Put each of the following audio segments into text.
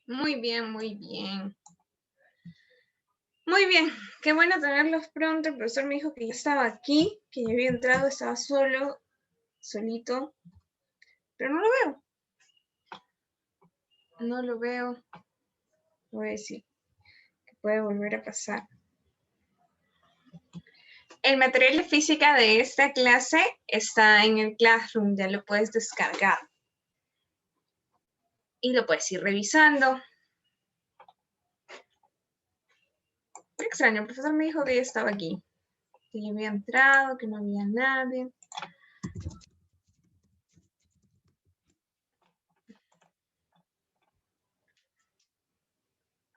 Muy bien, muy bien. Muy bien, qué bueno tenerlos pronto. El profesor me dijo que ya estaba aquí, que ya había entrado, estaba solo, solito, pero no lo veo. No lo veo. Voy a decir que puede volver a pasar. El material de física de esta clase está en el Classroom, ya lo puedes descargar. Y lo puedes ir revisando. Qué extraño, el profesor me dijo que ya estaba aquí, que ya había entrado, que no había nadie.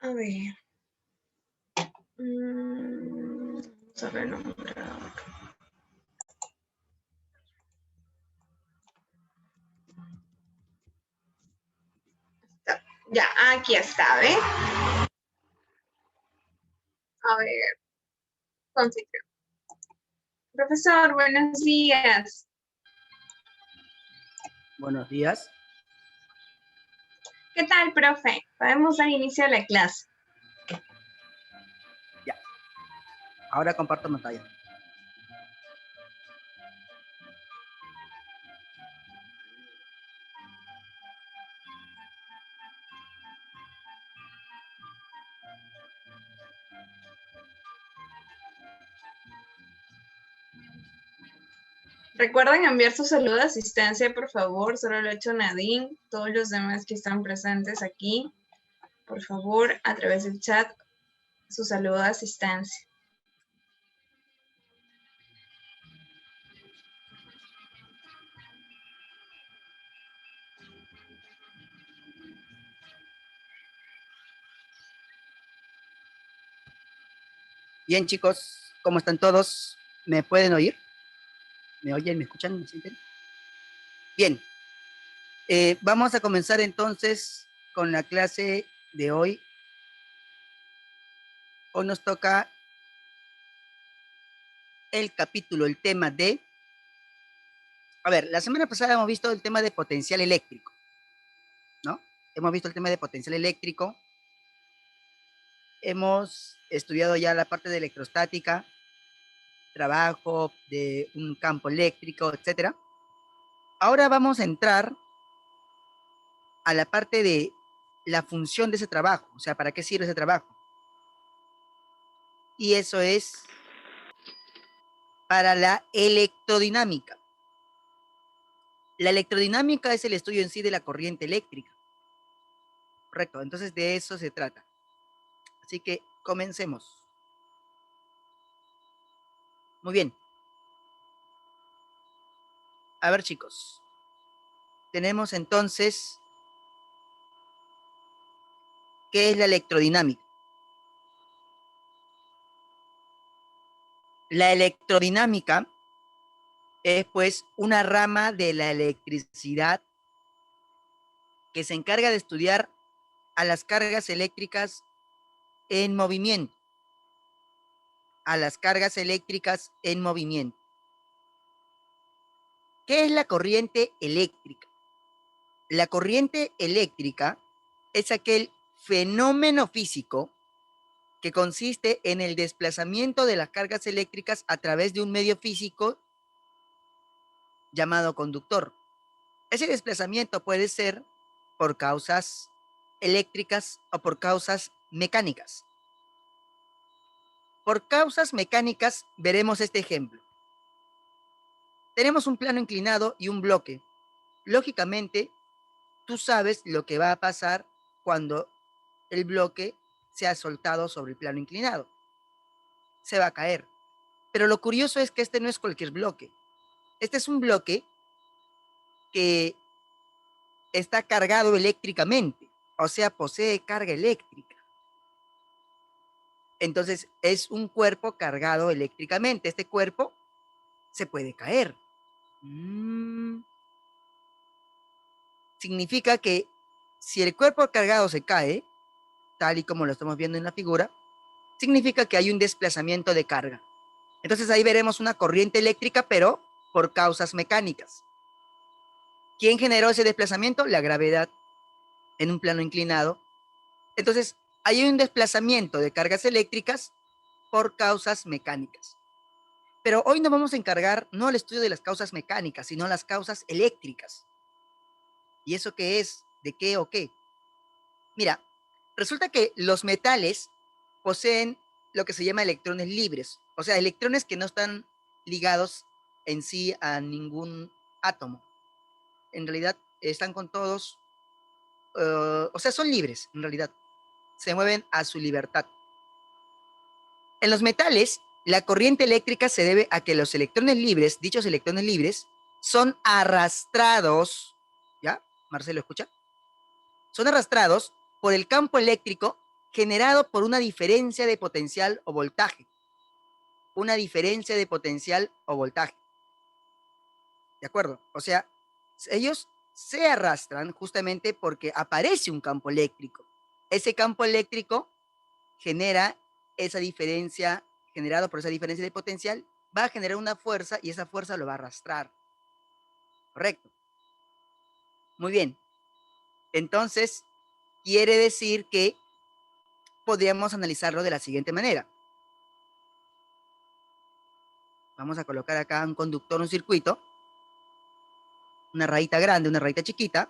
A ver. Vamos a renombrar. Ya, aquí está, ¿ve? A ver, consigo. Profesor, buenos días. Buenos días. ¿Qué tal, profe? Podemos dar inicio a la clase. Ya. Ahora comparto pantalla. Recuerden enviar su saludo de asistencia, por favor. Solo lo ha hecho Nadine. Todos los demás que están presentes aquí, por favor, a través del chat, su saludo de asistencia. Bien, chicos, ¿cómo están todos? ¿Me pueden oír? ¿Me oyen? ¿Me escuchan? ¿Me sienten? Bien. Vamos a comenzar entonces con la clase de hoy. Hoy nos toca el capítulo, el tema de... A ver, la semana pasada hemos visto el tema de potencial eléctrico, ¿no? Hemos visto el tema de potencial eléctrico. Hemos estudiado ya la parte de electrostática, trabajo de un campo eléctrico, etcétera. Ahora vamos a entrar a la parte de la función de ese trabajo, o sea, ¿para qué sirve ese trabajo? Y eso es para la electrodinámica. La electrodinámica es el estudio en sí de la corriente eléctrica. Correcto, entonces de eso se trata. Así que comencemos. Muy bien. A ver, chicos. Tenemos entonces, ¿qué es la electrodinámica? La electrodinámica es pues una rama de la electricidad que se encarga de estudiar a las cargas eléctricas en movimiento. A las cargas eléctricas en movimiento. ¿Qué es la corriente eléctrica? La corriente eléctrica es aquel fenómeno físico que consiste en el desplazamiento de las cargas eléctricas a través de un medio físico llamado conductor. Ese desplazamiento puede ser por causas eléctricas o por causas mecánicas. Por causas mecánicas veremos este ejemplo. Tenemos un plano inclinado y un bloque. Lógicamente, tú sabes lo que va a pasar cuando el bloque se ha soltado sobre el plano inclinado. Se va a caer. Pero lo curioso es que este no es cualquier bloque. Este es un bloque que está cargado eléctricamente, o sea, posee carga eléctrica. Entonces, es un cuerpo cargado eléctricamente. Este cuerpo se puede caer. Significa que si el cuerpo cargado se cae, tal y como lo estamos viendo en la figura, significa que hay un desplazamiento de carga. Entonces ahí veremos una corriente eléctrica, pero por causas mecánicas. ¿Quién generó ese desplazamiento? La gravedad en un plano inclinado Entonces, hay un desplazamiento de cargas eléctricas por causas mecánicas. Pero hoy nos vamos a encargar no al estudio de las causas mecánicas, sino las causas eléctricas. ¿Y eso qué es? ¿De qué o qué? Mira, resulta que los metales poseen lo que se llama electrones libres, o sea, electrones que no están ligados en sí a ningún átomo. En realidad están con todos, o sea, son libres, en realidad. Se mueven a su libertad. En los metales, la corriente eléctrica se debe a que los electrones libres, dichos electrones libres, son arrastrados, ¿ya? Marcelo, ¿escucha? Son arrastrados por el campo eléctrico generado por una diferencia de potencial o voltaje. Una diferencia de potencial o voltaje. ¿De acuerdo? O sea, ellos se arrastran justamente porque aparece un campo eléctrico. Ese campo eléctrico genera esa diferencia, generado por esa diferencia de potencial, va a generar una fuerza y esa fuerza lo va a arrastrar. ¿Correcto? Muy bien. Entonces, quiere decir que podríamos analizarlo de la siguiente manera. Vamos a colocar acá un conductor, un circuito, una rayita grande, una rayita chiquita,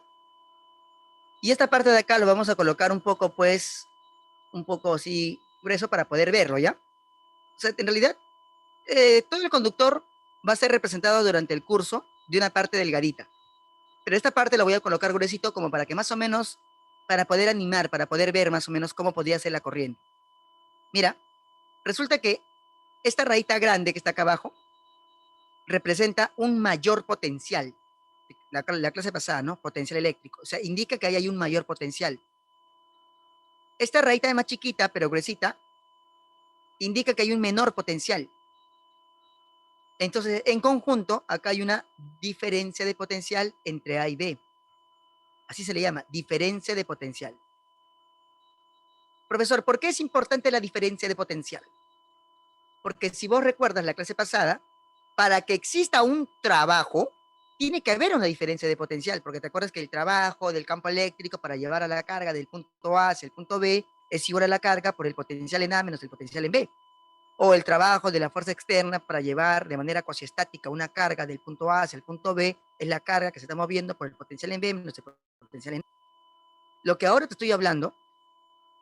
y esta parte de acá lo vamos a colocar un poco, pues, un poco así grueso para poder verlo, ¿ya? O sea, en realidad, todo el conductor va a ser representado durante el curso de una parte delgadita. Pero esta parte la voy a colocar gruesito como para que más o menos, para poder animar, para poder ver más o menos cómo podría ser la corriente. Mira, resulta que esta rayita grande que está acá abajo representa un mayor potencial. La clase pasada, ¿no? Potencial eléctrico. O sea, indica que ahí hay un mayor potencial. Esta rayita más chiquita, pero gruesita, indica que hay un menor potencial. Entonces, en conjunto, acá hay una diferencia de potencial entre A y B. Así se le llama, diferencia de potencial. Profesor, ¿por qué es importante la diferencia de potencial? Porque si vos recuerdas la clase pasada, para que exista un trabajo, tiene que haber una diferencia de potencial, porque te acuerdas que el trabajo del campo eléctrico para llevar a la carga del punto A hacia el punto B es igual a la carga por el potencial en A menos el potencial en B. O el trabajo de la fuerza externa para llevar de manera cuasiestática una carga del punto A hacia el punto B es la carga que se está moviendo por el potencial en B menos el potencial en A. Lo que ahora te estoy hablando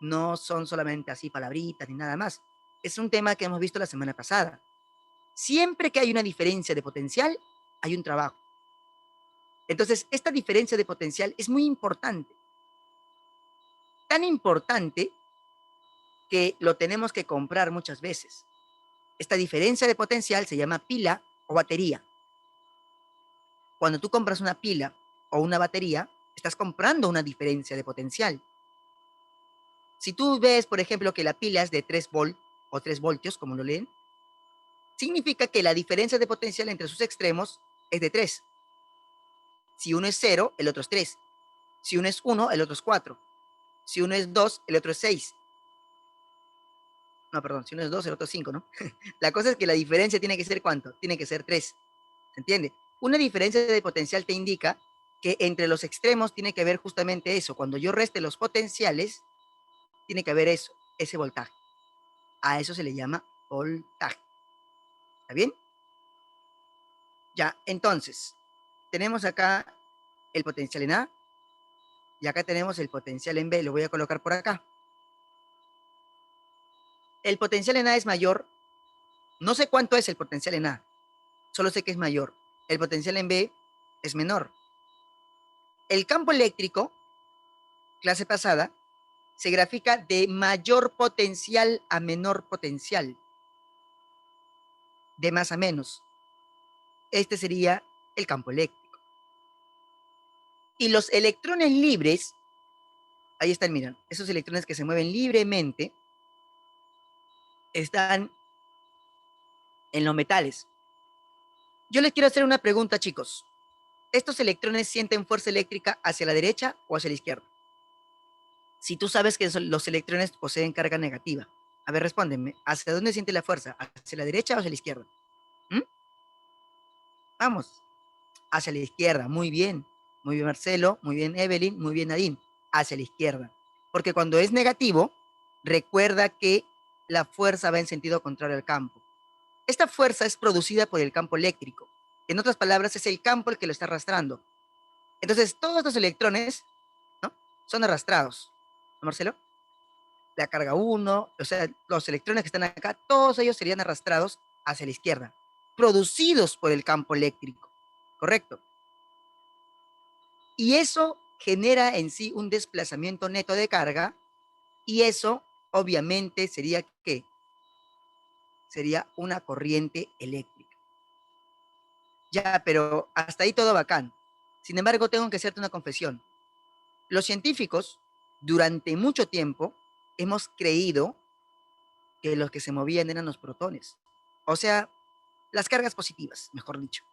no son solamente así palabritas ni nada más. Es un tema que hemos visto la semana pasada. Siempre que hay una diferencia de potencial, hay un trabajo. Entonces, esta diferencia de potencial es muy importante. Tan importante que lo tenemos que comprar muchas veces. Esta diferencia de potencial se llama pila o batería. Cuando tú compras una pila o una batería, estás comprando una diferencia de potencial. Si tú ves, por ejemplo, que la pila es de 3 volt o 3 voltios, como lo leen, significa que la diferencia de potencial entre sus extremos es de 3. Si uno es 0, el otro es 3. Si uno es 1, el otro es 4. Si uno es 2, el otro es 6. No, perdón, si uno es 2, el otro es 5, ¿no? La cosa es que la diferencia tiene que ser ¿cuánto? Tiene que ser 3. ¿Se entiende? Una diferencia de potencial te indica que entre los extremos tiene que haber justamente eso. Cuando yo reste los potenciales, tiene que haber eso, ese voltaje. A eso se le llama voltaje. ¿Está bien? Ya, entonces, tenemos acá el potencial en A y acá tenemos el potencial en B. Lo voy a colocar por acá. El potencial en A es mayor. No sé cuánto es el potencial en A. Solo sé que es mayor. El potencial en B es menor. El campo eléctrico, clase pasada, se grafica de mayor potencial a menor potencial. De más a menos. Este sería el campo eléctrico. Y los electrones libres, ahí están, miren, esos electrones que se mueven libremente, están en los metales. Yo les quiero hacer una pregunta, chicos. ¿Estos electrones sienten fuerza eléctrica hacia la derecha o hacia la izquierda? Si tú sabes que los electrones poseen carga negativa. A ver, respóndeme. ¿Hacia dónde siente la fuerza? ¿Hacia la derecha o hacia la izquierda? ¿Mm? Vamos. Hacia la izquierda. Muy bien. Muy bien, Marcelo. Muy bien, Evelyn. Muy bien, Nadine. Hacia la izquierda. Porque cuando es negativo, recuerda que la fuerza va en sentido contrario al campo. Esta fuerza es producida por el campo eléctrico. En otras palabras, es el campo el que lo está arrastrando. Entonces, todos los electrones, ¿no?, son arrastrados. ¿No, Marcelo? La carga 1, o sea, los electrones que están acá, todos ellos serían arrastrados hacia la izquierda, producidos por el campo eléctrico. ¿Correcto? Y eso genera en sí un desplazamiento neto de carga, y eso obviamente sería ¿qué? Sería una corriente eléctrica. Ya, pero hasta ahí todo bacán. Sin embargo, tengo que hacerte una confesión. Los científicos, durante mucho tiempo, hemos creído que los que se movían eran los protones. O sea, las cargas positivas, mejor dicho.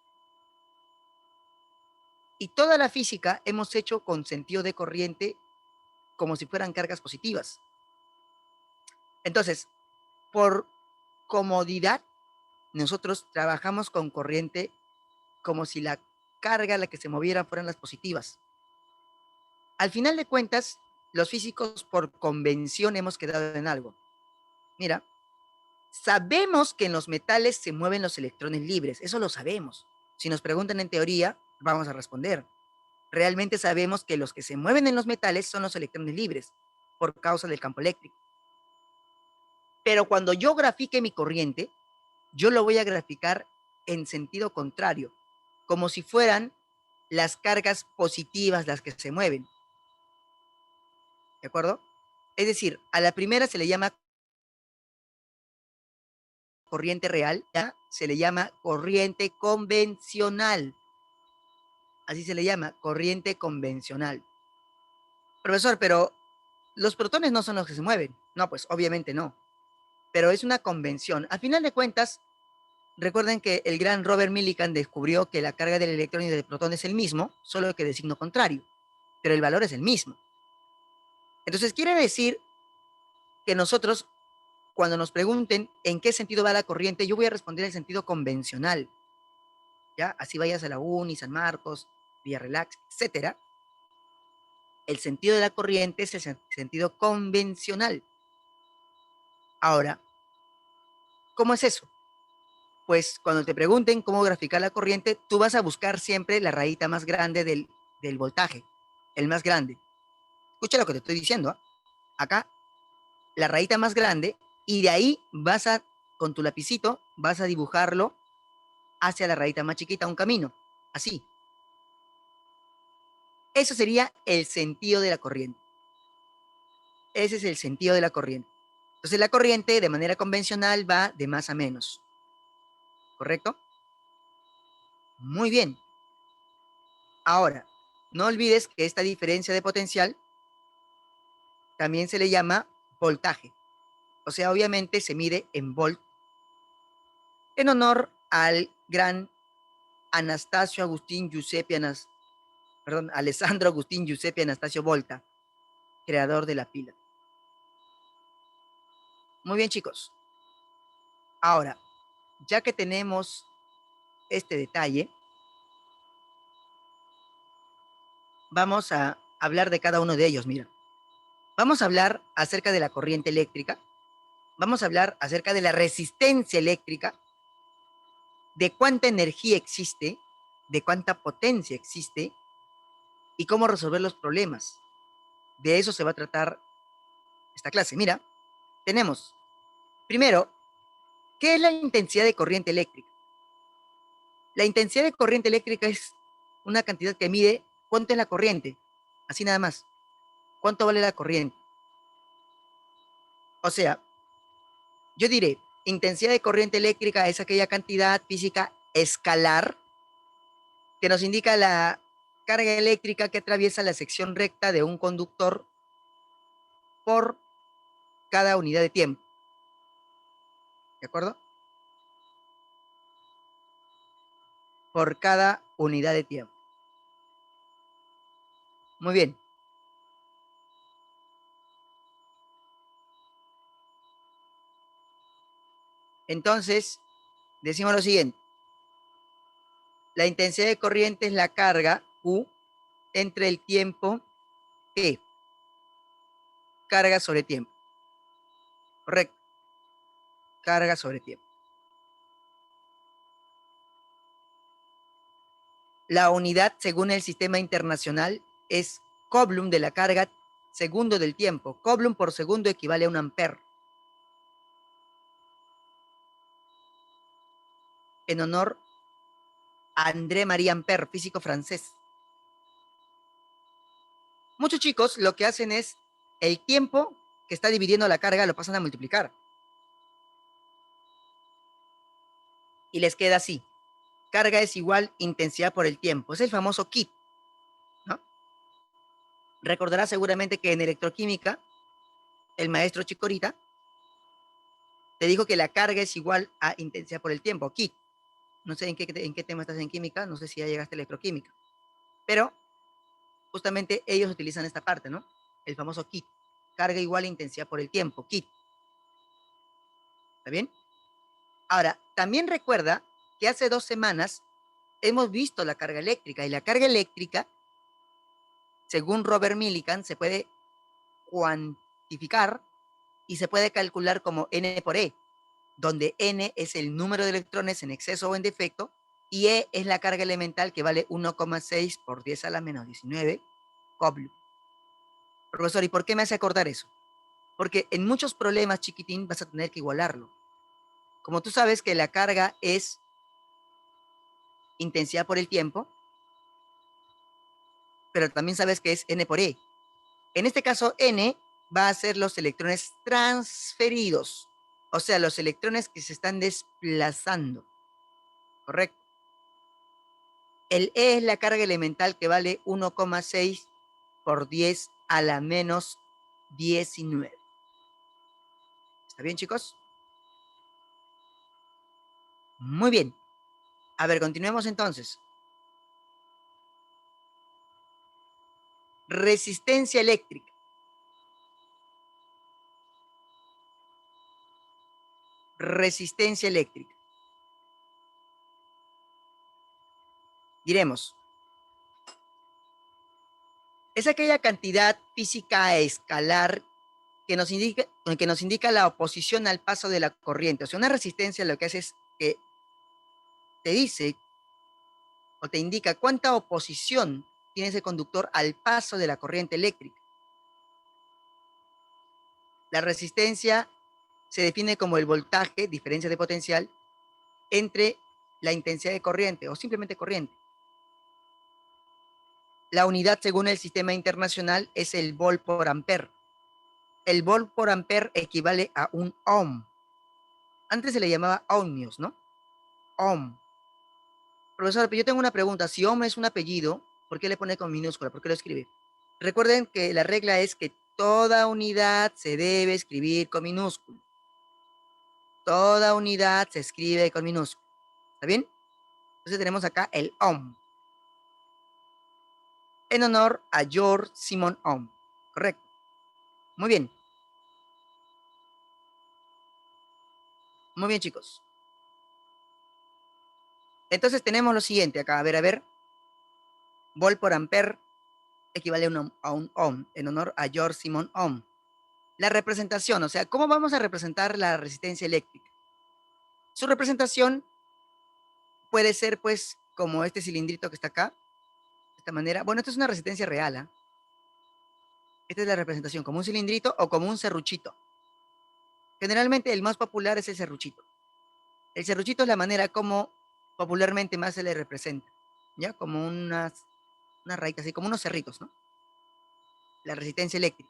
Y toda la física hemos hecho con sentido de corriente como si fueran cargas positivas. Entonces, por comodidad, nosotros trabajamos con corriente como si la carga a la que se moviera fueran las positivas. Al final de cuentas, los físicos por convención hemos quedado en algo. Mira, sabemos que en los metales se mueven los electrones libres, eso lo sabemos. Si nos preguntan en teoría, vamos a responder. Realmente sabemos que los que se mueven en los metales son los electrones libres, por causa del campo eléctrico. Pero cuando yo grafique mi corriente, yo lo voy a graficar en sentido contrario, como si fueran las cargas positivas las que se mueven. ¿De acuerdo? Es decir, a la primera se le llama corriente real, ya se le llama corriente convencional. Así se le llama, corriente convencional. Profesor, pero los protones no son los que se mueven. No, pues obviamente no. Pero es una convención. A final de cuentas, recuerden que el gran Robert Millikan descubrió que la carga del electrón y del protón es el mismo, solo que de signo contrario. Pero el valor es el mismo. Entonces quiere decir que nosotros, cuando nos pregunten en qué sentido va la corriente, yo voy a responder el sentido convencional. ¿Ya? Así vayas a la UNI, San Marcos, Villa Relax, etcétera. El sentido de la corriente es el sentido convencional. Ahora, ¿cómo es eso? Pues cuando te pregunten cómo graficar la corriente, tú vas a buscar siempre la rayita más grande del voltaje, el más grande. Escucha lo que te estoy diciendo, ¿eh? Acá, la rayita más grande, y de ahí vas a, con tu lapicito, vas a dibujarlo hacia la rayita más chiquita, un camino, así. Eso sería el sentido de la corriente. Ese es el sentido de la corriente. Entonces la corriente de manera convencional va de más a menos. ¿Correcto? Muy bien. Ahora, no olvides que esta diferencia de potencial también se le llama voltaje. O sea, obviamente se mide en volt, en honor al gran Anastasio Agustín Giuseppe Alessandro Agustín Giuseppe Anastasio Volta, creador de la pila. Muy bien, chicos. Ahora, ya que tenemos este detalle, vamos a hablar de cada uno de ellos. Mira, vamos a hablar acerca de la corriente eléctrica, vamos a hablar acerca de la resistencia eléctrica, de cuánta energía existe, de cuánta potencia existe y cómo resolver los problemas. De eso se va a tratar esta clase. Mira, tenemos, primero, ¿qué es la intensidad de corriente eléctrica? La intensidad de corriente eléctrica es una cantidad que mide cuánto es la corriente, así nada más, cuánto vale la corriente. O sea, yo diré, intensidad de corriente eléctrica es aquella cantidad física escalar que nos indica la carga eléctrica que atraviesa la sección recta de un conductor por cada unidad de tiempo. ¿De acuerdo? Por cada unidad de tiempo. Muy bien. Entonces, decimos lo siguiente. La intensidad de corriente es la carga Q entre el tiempo T. carga sobre tiempo. Correcto. Carga sobre tiempo. La unidad, según el sistema internacional, es Coulomb de la carga segundo del tiempo. Coulomb por segundo equivale a un ampere. En honor a André-Marie Ampère, físico francés. Muchos chicos lo que hacen es el tiempo que está dividiendo la carga lo pasan a multiplicar. Y les queda así. Carga es igual intensidad por el tiempo. Es el famoso kit, ¿no? Recordará seguramente que en electroquímica, el maestro Chikorita te dijo que la carga es igual a intensidad por el tiempo, kit. No sé en qué tema estás en química, no sé si ya llegaste a electroquímica. Pero justamente ellos utilizan esta parte, ¿no? El famoso kit. Carga igual a intensidad por el tiempo, kit. ¿Está bien? Ahora, también recuerda que hace 2 semanas hemos visto la carga eléctrica, y la carga eléctrica, según Robert Millikan, se puede cuantificar y se puede calcular como N por E, donde N es el número de electrones en exceso o en defecto, y E es la carga elemental que vale 1,6 por 10 a la menos 19 Coulomb. Profesor, ¿y por qué me hace acordar eso? Porque en muchos problemas, chiquitín, vas a tener que igualarlo. Como tú sabes que la carga es intensidad por el tiempo, pero también sabes que es N por E. En este caso, N va a ser los electrones transferidos, o sea, los electrones que se están desplazando. ¿Correcto? El E es la carga elemental que vale 1,6 por 10 a la menos 19. ¿Está bien, chicos? Muy bien. A ver, continuemos entonces. Resistencia eléctrica. Resistencia eléctrica. Diremos, es aquella cantidad física escalar que nos indica la oposición al paso de la corriente. O sea, una resistencia lo que hace es que te dice o te indica cuánta oposición tiene ese conductor al paso de la corriente eléctrica. La resistencia se define como el voltaje, diferencia de potencial, entre la intensidad de corriente o simplemente corriente. La unidad según el sistema internacional es el volt por ampere. El volt por ampere equivale a un ohm. Antes se le llamaba ohmios, ¿no? Ohm. Profesor, pero yo tengo una pregunta. Si ohm es un apellido, ¿por qué le pone con minúscula? ¿Por qué lo escribe? Recuerden que la regla es que toda unidad se debe escribir con minúscula. Toda unidad se escribe con minúscula. ¿Está bien? Entonces tenemos acá el ohm. En honor a George Simon Ohm. Correcto. Muy bien. Muy bien, chicos. Entonces tenemos lo siguiente acá. A ver. Volt por ampere equivale a un ohm, en honor a George Simon Ohm. La representación, o sea, ¿cómo vamos a representar la resistencia eléctrica? Su representación puede ser, pues, como este cilindrito que está acá, de esta manera. Bueno, esto es una resistencia real, ¿eh? Esta es la representación, como un cilindrito o como un serruchito. Generalmente el más popular es el serruchito. El serruchito es la manera como popularmente más se le representa, ¿ya? Como unas rayitas, así como unos cerritos, ¿no? La resistencia eléctrica.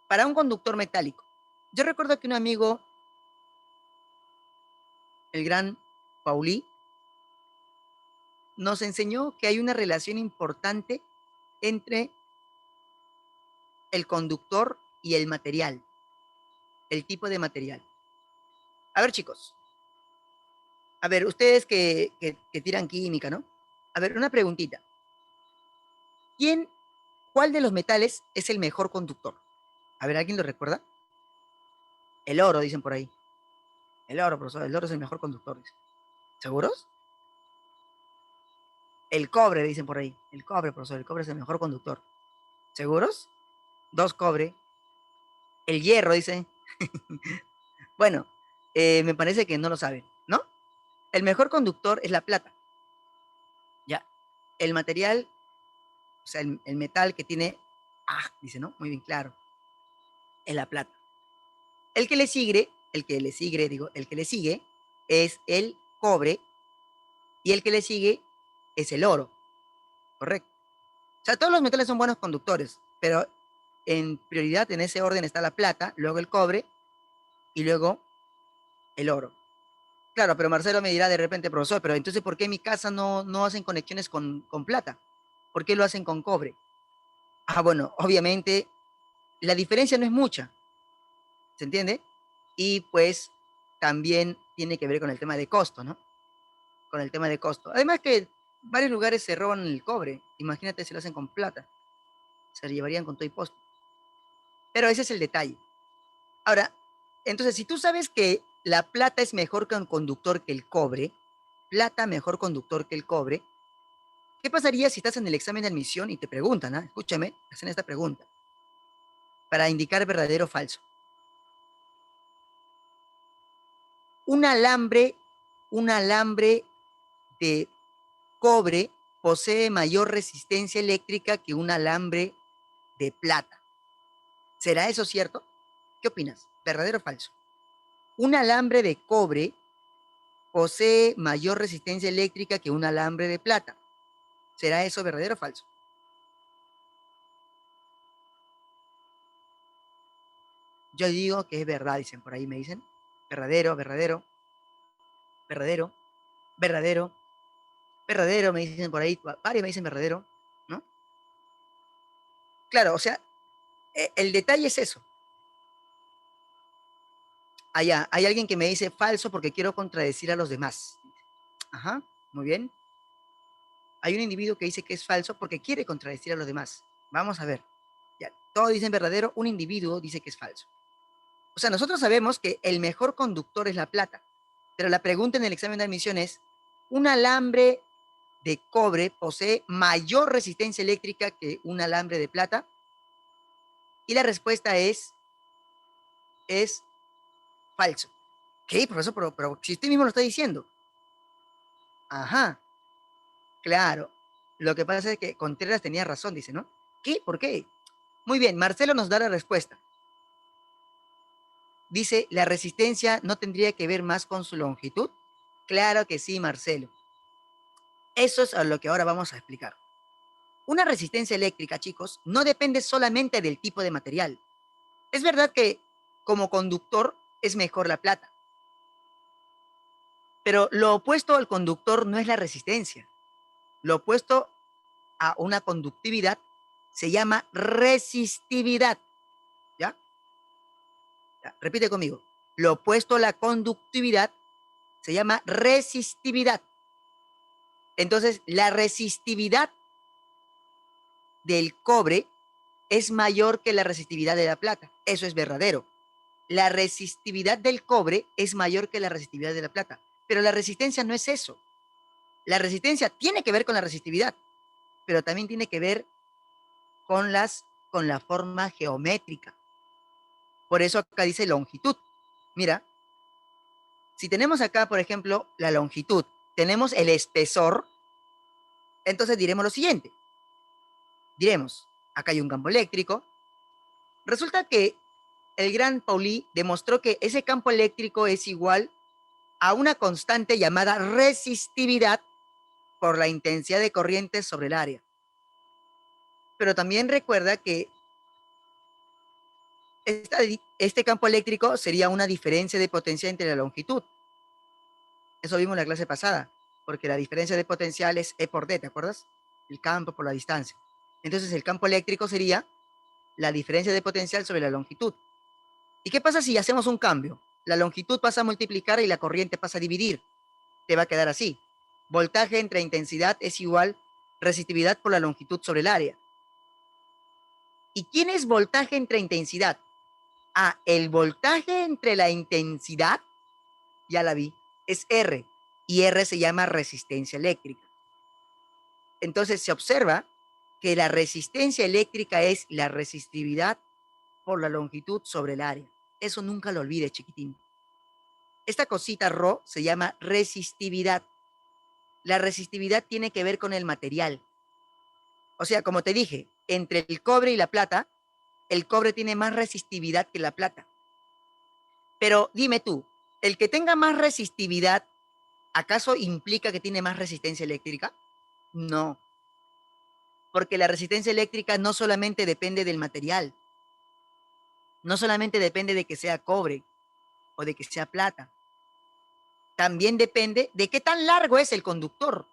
Para un conductor metálico. Yo recuerdo que un amigo, el gran Pauli, nos enseñó que hay una relación importante entre el conductor y el material, el tipo de material. A ver, chicos. A ver, ustedes que tiran química, ¿no? A ver, una preguntita. ¿Cuál de los metales es el mejor conductor? A ver, ¿alguien lo recuerda? El oro, dicen por ahí. El oro, profesor, el oro es el mejor conductor. Dicen. ¿Seguros? El cobre, dicen por ahí. El cobre, profesor, el cobre es el mejor conductor. ¿Seguros? 2 cobre. El hierro, dice. Bueno, me parece que no lo saben, ¿no? El mejor conductor es la plata. Ya. El material, o sea, el metal que tiene, dice, ¿no? Muy bien claro. Es la plata. El que le sigue, el que le sigue es el cobre y el que le sigue es el oro, ¿correcto? O sea, todos los metales son buenos conductores, pero en prioridad en ese orden está la plata, luego el cobre y luego el oro. Claro, pero Marcelo me dirá de repente, profesor, pero entonces, ¿por qué en mi casa no hacen conexiones con plata? ¿Por qué lo hacen con cobre? Bueno, obviamente la diferencia no es mucha, ¿se entiende? Y pues también tiene que ver con el tema de costo, ¿no? Con el tema de costo. Además que varios lugares se roban el cobre. Imagínate si lo hacen con plata. Se lo llevarían con todo y posto. Pero ese es el detalle. Ahora, entonces, si tú sabes que la plata es mejor conductor que el cobre, plata mejor conductor que el cobre, ¿qué pasaría si estás en el examen de admisión y te preguntan, escúchame, hacen esta pregunta, para indicar verdadero o falso? Un alambre, un alambre de cobre posee mayor resistencia eléctrica que un alambre de plata. ¿Será eso cierto? ¿Qué opinas? ¿Verdadero o falso? Un alambre de cobre posee mayor resistencia eléctrica que un alambre de plata. ¿Será eso verdadero o falso? Yo digo que es verdad, dicen por ahí, me dicen. Verdadero, verdadero, verdadero, verdadero, verdadero, me dicen por ahí. Varios me dicen verdadero, ¿no? Claro, o sea, el detalle es eso. Allá, hay alguien que me dice falso porque quiero contradecir a los demás. Ajá, muy bien. Hay un individuo que dice que es falso porque quiere contradecir a los demás. Vamos a ver. Ya, todos dicen verdadero, un individuo dice que es falso. O sea, nosotros sabemos que el mejor conductor es la plata, pero la pregunta en el examen de admisión es, ¿un alambre de cobre posee mayor resistencia eléctrica que un alambre de plata? Y la respuesta es falso. ¿Qué, profesor? Pero si usted mismo lo está diciendo. Ajá, claro. Lo que pasa es que Contreras tenía razón, dice, ¿no? ¿Qué? ¿Por qué? Muy bien, Marcelo nos da la respuesta. Dice, ¿la resistencia no tendría que ver más con su longitud? Claro que sí, Marcelo. Eso es a lo que ahora vamos a explicar. Una resistencia eléctrica, chicos, no depende solamente del tipo de material. Es verdad que como conductor es mejor la plata, pero lo opuesto al conductor no es la resistencia. Lo opuesto a una conductividad se llama resistividad. ¿Ya? Ya, repite conmigo. Lo opuesto a la conductividad se llama resistividad. Entonces, la resistividad del cobre es mayor que la resistividad de la plata. Eso es verdadero. La resistividad del cobre es mayor que la resistividad de la plata. Pero la resistencia no es eso. La resistencia tiene que ver con la resistividad, pero también tiene que ver con la forma geométrica. Por eso acá dice longitud. Mira, si tenemos acá, por ejemplo, la longitud, tenemos el espesor, entonces diremos lo siguiente. Diremos, acá hay un campo eléctrico. Resulta que el gran Pauli demostró que ese campo eléctrico es igual a una constante llamada resistividad por la intensidad de corriente sobre el área. Pero también recuerda que este campo eléctrico sería una diferencia de potencia entre la longitud. Eso vimos en la clase pasada, porque la diferencia de potencial es E por D, ¿te acuerdas? El campo por la distancia. Entonces el campo eléctrico sería la diferencia de potencial sobre la longitud. ¿Y qué pasa si hacemos un cambio? La longitud pasa a multiplicar y la corriente pasa a dividir. Te va a quedar así. Voltaje entre intensidad es igual resistividad por la longitud sobre el área. ¿Y quién es voltaje entre intensidad? El voltaje entre la intensidad, ya la vi, es R. Y R se llama resistencia eléctrica. Entonces se observa que la resistencia eléctrica es la resistividad por la longitud sobre el área. Eso nunca lo olvides, chiquitín. Esta cosita Rho se llama resistividad. La resistividad tiene que ver con el material. O sea, como te dije, entre el cobre y la plata, el cobre tiene más resistividad que la plata. Pero dime tú, ¿el que tenga más resistividad, acaso implica que tiene más resistencia eléctrica? No, porque la resistencia eléctrica no solamente depende del material, no solamente depende de que sea cobre o de que sea plata, también depende de qué tan largo es el conductor.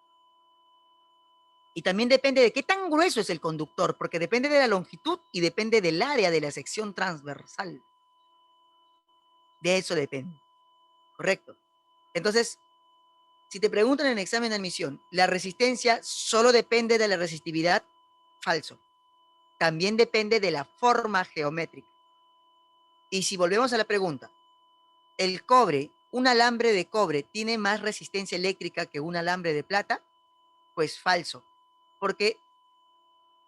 Y también depende de qué tan grueso es el conductor, porque depende de la longitud y depende del área de la sección transversal. De eso depende, ¿correcto? Entonces, si te preguntan en el examen de admisión, ¿la resistencia solo depende de la resistividad? Falso. También depende de la forma geométrica. Y si volvemos a la pregunta, ¿el cobre, un alambre de cobre, tiene más resistencia eléctrica que un alambre de plata? Pues falso, porque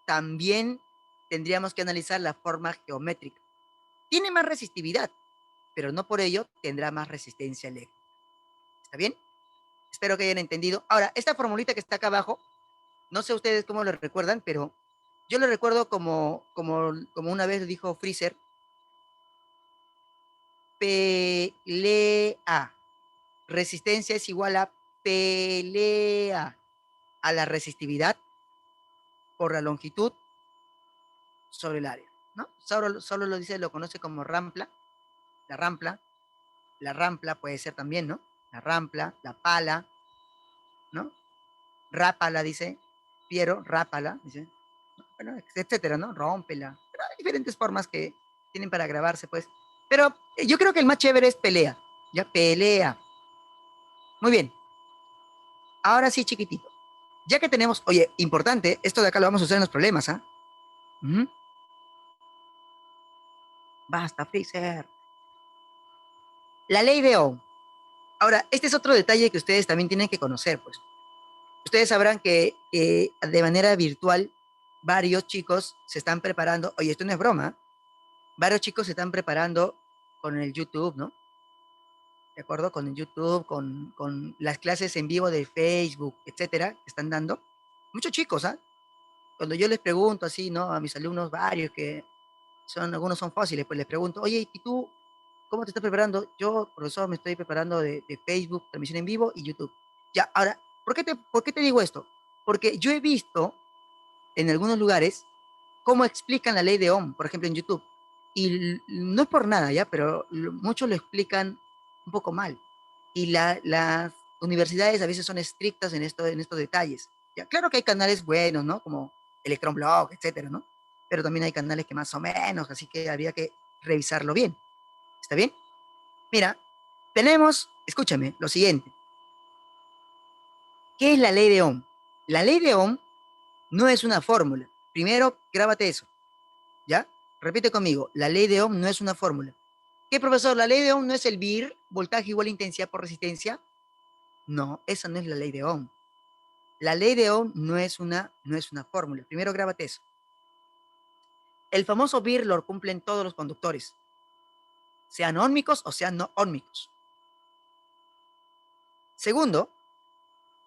también tendríamos que analizar la forma geométrica. Tiene más resistividad, pero no por ello tendrá más resistencia eléctrica. ¿Está bien? Espero que hayan entendido. Ahora, esta formulita que está acá abajo, no sé ustedes cómo lo recuerdan, pero yo lo recuerdo como una vez dijo Freezer, pelea. Resistencia es igual a pelea a la resistividad por la longitud sobre el área, ¿no? Solo lo dice, lo conoce como rampla, la rampla, la rampla puede ser también, ¿no? La rampla, la pala, ¿no? Rápala, dice Piero, rápala, dice, bueno, etcétera, ¿no? Rómpela. Pero hay diferentes formas que tienen para grabarse, pues. Pero yo creo que el más chévere es pelea, ya, pelea. Muy bien. Ahora sí, chiquitito. Ya que tenemos, oye, importante, esto de acá lo vamos a usar en los problemas, ¿ah? ¿Mm? Basta, Freezer. La ley de Ohm. Ahora, este es otro detalle que ustedes también tienen que conocer, pues. Ustedes sabrán que de manera virtual varios chicos se están preparando, oye, esto no es broma, varios chicos se están preparando con el YouTube, ¿no? ¿De acuerdo? Con el YouTube, con las clases en vivo de Facebook, etcétera, que están dando. Muchos chicos, ¿ah? Cuando yo les pregunto así, ¿no? A mis alumnos, varios que algunos son fáciles, pues les pregunto, oye, ¿y tú cómo te estás preparando? Yo, profesor, me estoy preparando de Facebook, transmisión en vivo y YouTube. Ya, ahora, ¿por qué te digo esto? Porque yo he visto en algunos lugares cómo explican la ley de Ohm, por ejemplo, en YouTube. Y no es por nada, ¿ya? Pero muchos lo explican un poco mal. Y las universidades a veces son estrictas en estos detalles. ¿Ya? Claro que hay canales buenos, ¿no? Como Electron Blog, etcétera, ¿no? Pero también hay canales que más o menos, así que habría que revisarlo bien. ¿Está bien? Mira, tenemos, escúchame, lo siguiente. ¿Qué es la ley de Ohm? La ley de Ohm no es una fórmula. Primero, grábate eso, ¿ya? Repite conmigo, la ley de Ohm no es una fórmula. ¿Qué, profesor? ¿La ley de Ohm no es el VIR, voltaje igual a intensidad por resistencia? No, esa no es la ley de Ohm. La ley de Ohm no es una fórmula. Primero, grábate eso. El famoso VIR lo cumplen todos los conductores, sean óhmicos o sean no óhmicos. Segundo,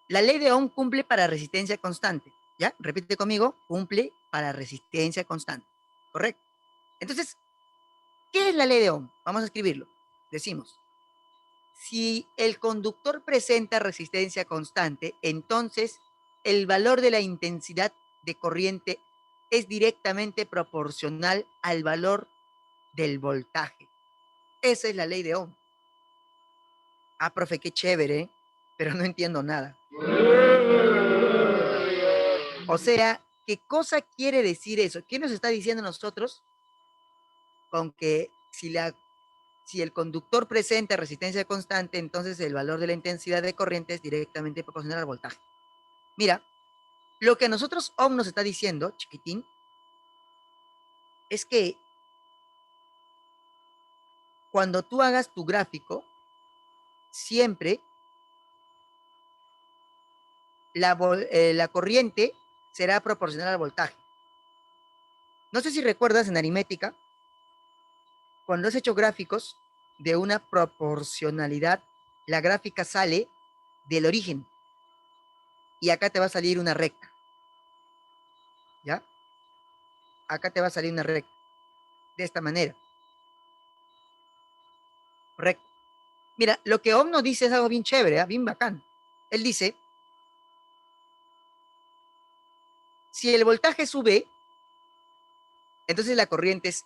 la ley de Ohm cumple para resistencia constante. ¿Ya? Repite conmigo, cumple para resistencia constante. ¿Correcto? Entonces, ¿qué es la ley de Ohm? Vamos a escribirlo. Decimos, si el conductor presenta resistencia constante, entonces el valor de la intensidad de corriente es directamente proporcional al valor del voltaje. Esa es la ley de Ohm. Ah, profe, qué chévere, pero no entiendo nada. O sea, ¿qué cosa quiere decir eso? ¿Qué nos está diciendo nosotros con que si el conductor presenta resistencia constante, entonces el valor de la intensidad de corriente es directamente proporcional al voltaje? Mira, lo que a nosotros Ohm nos está diciendo, chiquitín, es que cuando tú hagas tu gráfico, siempre la corriente será proporcional al voltaje. No sé si recuerdas en aritmética, cuando has hecho gráficos de una proporcionalidad, la gráfica sale del origen y acá te va a salir una recta, ¿ya? Acá te va a salir una recta, de esta manera, correcto. Mira, lo que Ohm nos dice es algo bien chévere, ¿eh? Bien bacán. Él dice, si el voltaje sube, entonces la corriente es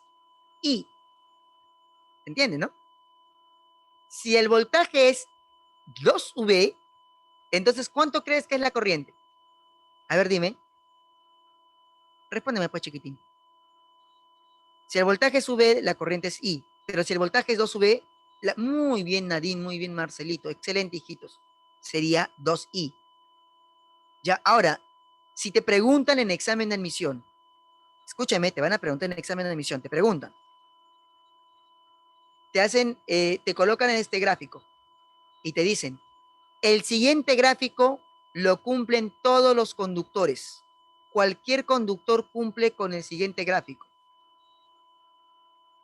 I. ¿Entiendes, no? Si el voltaje es 2V, entonces ¿cuánto crees que es la corriente? A ver, dime. Respóndeme pues, chiquitín. Si el voltaje sube, la corriente es I. Pero si el voltaje es 2V, muy bien, Nadine, muy bien, Marcelito. Excelente, hijitos. Sería 2I. Ya, ahora, si te preguntan en examen de admisión, escúchame, te van a preguntar en examen de admisión, te preguntan, te colocan en este gráfico y te dicen, el siguiente gráfico lo cumplen todos los conductores. Cualquier conductor cumple con el siguiente gráfico.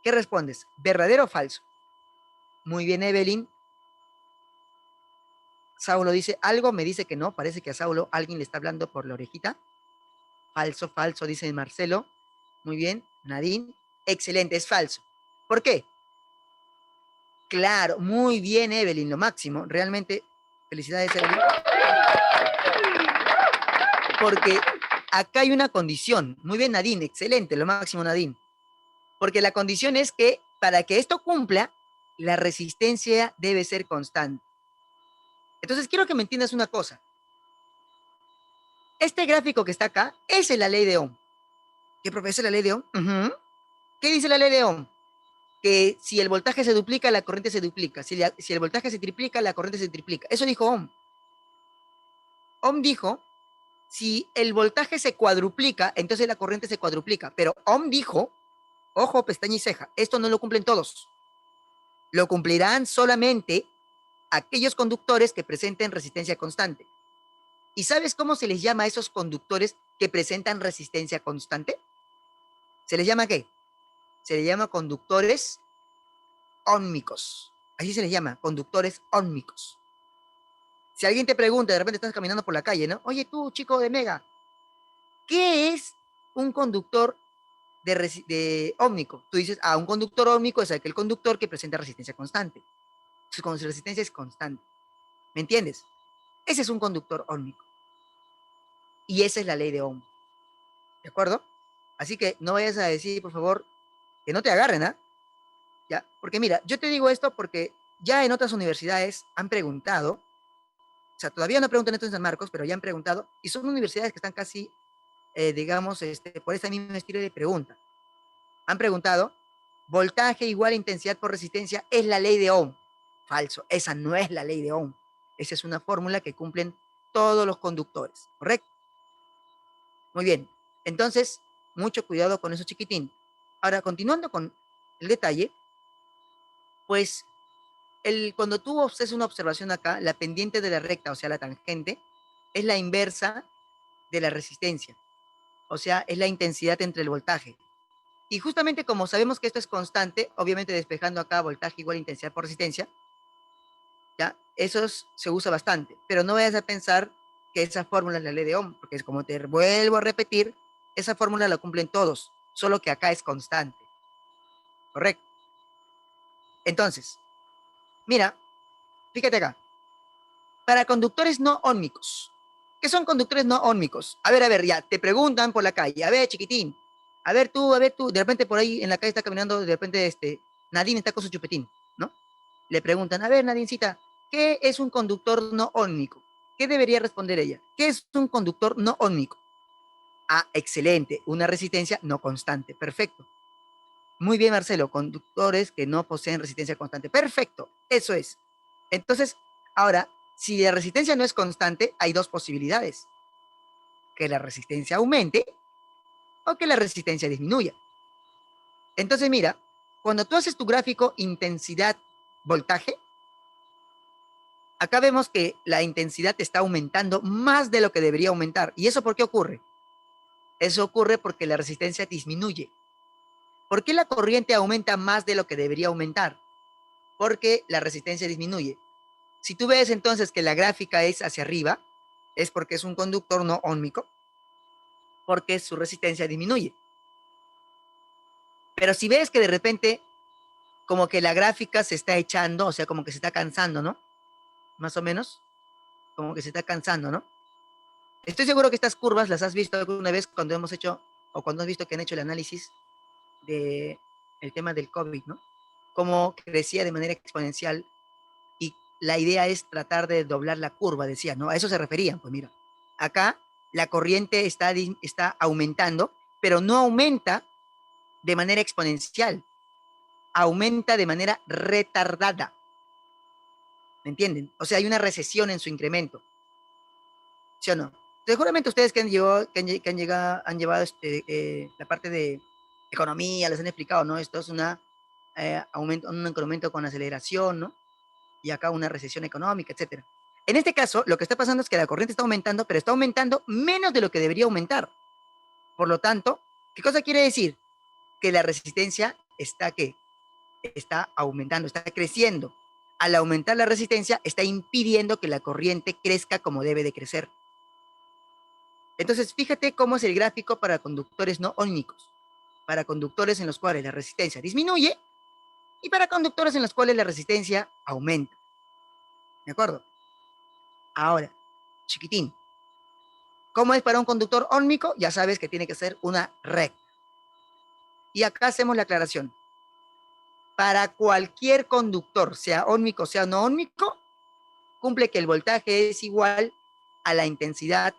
¿Qué respondes? ¿Verdadero o falso? Muy bien, Evelyn. Saulo dice algo, me dice que no. Parece que a Saulo alguien le está hablando por la orejita. Falso, falso, dice Marcelo. Muy bien, Nadine. Excelente, es falso. ¿Por qué? Claro, muy bien, Evelyn, lo máximo. Realmente, felicidades, Evelyn. Porque acá hay una condición. Muy bien, Nadine, excelente, lo máximo, Nadine. Porque la condición es que para que esto cumpla, la resistencia debe ser constante. Entonces, quiero que me entiendas una cosa. Este gráfico que está acá, esa es la ley de Ohm. ¿Qué, profe? ¿Es la ley de Ohm? ¿Qué dice la ley de Ohm? Que si el voltaje se duplica, la corriente se duplica. Si el voltaje se triplica, la corriente se triplica. Eso dijo Ohm. Ohm dijo, si el voltaje se cuadruplica, entonces la corriente se cuadruplica. Pero Ohm dijo, ojo, pestaña y ceja, esto no lo cumplen todos. Lo cumplirán solamente aquellos conductores que presenten resistencia constante. ¿Y sabes cómo se les llama a esos conductores que presentan resistencia constante? ¿Se les llama qué? Se les llama conductores óhmicos. Así se les llama, conductores óhmicos. Si alguien te pregunta, de repente estás caminando por la calle, ¿no? Oye, tú, chico de Mega, ¿qué es un conductor de óhmico? Tú dices, un conductor óhmico es aquel conductor que presenta resistencia constante. Su resistencia es constante. ¿Me entiendes? Ese es un conductor óhmico. Y esa es la ley de Ohm. ¿De acuerdo? Así que no vayas a decir, por favor, que no te agarren, ¿ah? ¿Ya? Porque mira, yo te digo esto porque ya en otras universidades han preguntado, o sea, todavía no preguntan esto en San Marcos, pero ya han preguntado, y son universidades que están casi, digamos, por ese mismo estilo de pregunta. Han preguntado, voltaje igual a intensidad por resistencia, ¿es la ley de Ohm? Falso, esa no es la ley de Ohm. Esa es una fórmula que cumplen todos los conductores, ¿correcto? Muy bien, entonces, mucho cuidado con eso, chiquitín. Ahora, continuando con el detalle, pues cuando tú haces una observación acá, la pendiente de la recta, o sea, la tangente, es la inversa de la resistencia. O sea, es la intensidad entre el voltaje. Y justamente como sabemos que esto es constante, obviamente despejando acá voltaje igual a intensidad por resistencia, ¿ya? Eso se usa bastante. Pero no vayas a pensar que esa fórmula es la ley de Ohm, porque es como te vuelvo a repetir, esa fórmula la cumplen todos, solo que acá es constante. ¿Correcto? Entonces, mira, fíjate acá. Para conductores no óhmicos. ¿Qué son conductores no óhmicos? A ver, ya, te preguntan por la calle. A ver, chiquitín. A ver tú, de repente por ahí en la calle está caminando, de repente Nadine está con su chupetín, ¿no? Le preguntan, a ver, Nadincita, ¿qué es un conductor no óhmico? ¿Qué debería responder ella? ¿Qué es un conductor no óhmico? Excelente, una resistencia no constante, perfecto. Muy bien, Marcelo, conductores que no poseen resistencia constante, perfecto, eso es. Entonces, ahora, si la resistencia no es constante, hay dos posibilidades. Que la resistencia aumente o que la resistencia disminuya. Entonces, mira, cuando tú haces tu gráfico intensidad-voltaje, acá vemos que la intensidad está aumentando más de lo que debería aumentar. ¿Y eso por qué ocurre? Eso ocurre porque la resistencia disminuye. ¿Por qué la corriente aumenta más de lo que debería aumentar? Porque la resistencia disminuye. Si tú ves entonces que la gráfica es hacia arriba, es porque es un conductor no óhmico, porque su resistencia disminuye. Pero si ves que de repente como que la gráfica se está echando, o sea, como que se está cansando, ¿no? Más o menos, como que se está cansando, ¿no? Estoy seguro que estas curvas las has visto alguna vez cuando hemos hecho, o cuando has visto que han hecho el análisis de el tema del COVID, ¿no? Cómo crecía de manera exponencial y la idea es tratar de doblar la curva, decía, ¿no? A eso se referían, pues mira, acá la corriente está aumentando, pero no aumenta de manera exponencial, aumenta de manera retardada, ¿me entienden? O sea, hay una recesión en su incremento, ¿sí o no? Seguramente ustedes que han llevado la parte de economía, les han explicado, ¿no? Esto es un incremento con aceleración, ¿no? Y acá una recesión económica, etcétera. En este caso, lo que está pasando es que la corriente está aumentando, pero está aumentando menos de lo que debería aumentar. Por lo tanto, ¿qué cosa quiere decir? Que la resistencia está aumentando, está creciendo. Al aumentar la resistencia, está impidiendo que la corriente crezca como debe de crecer. Entonces, fíjate cómo es el gráfico para conductores no óhmicos, para conductores en los cuales la resistencia disminuye y para conductores en los cuales la resistencia aumenta. ¿De acuerdo? Ahora, chiquitín, ¿cómo es para un conductor óhmico? Ya sabes que tiene que ser una recta. Y acá hacemos la aclaración. Para cualquier conductor, sea óhmico, sea no óhmico, cumple que el voltaje es igual a la intensidad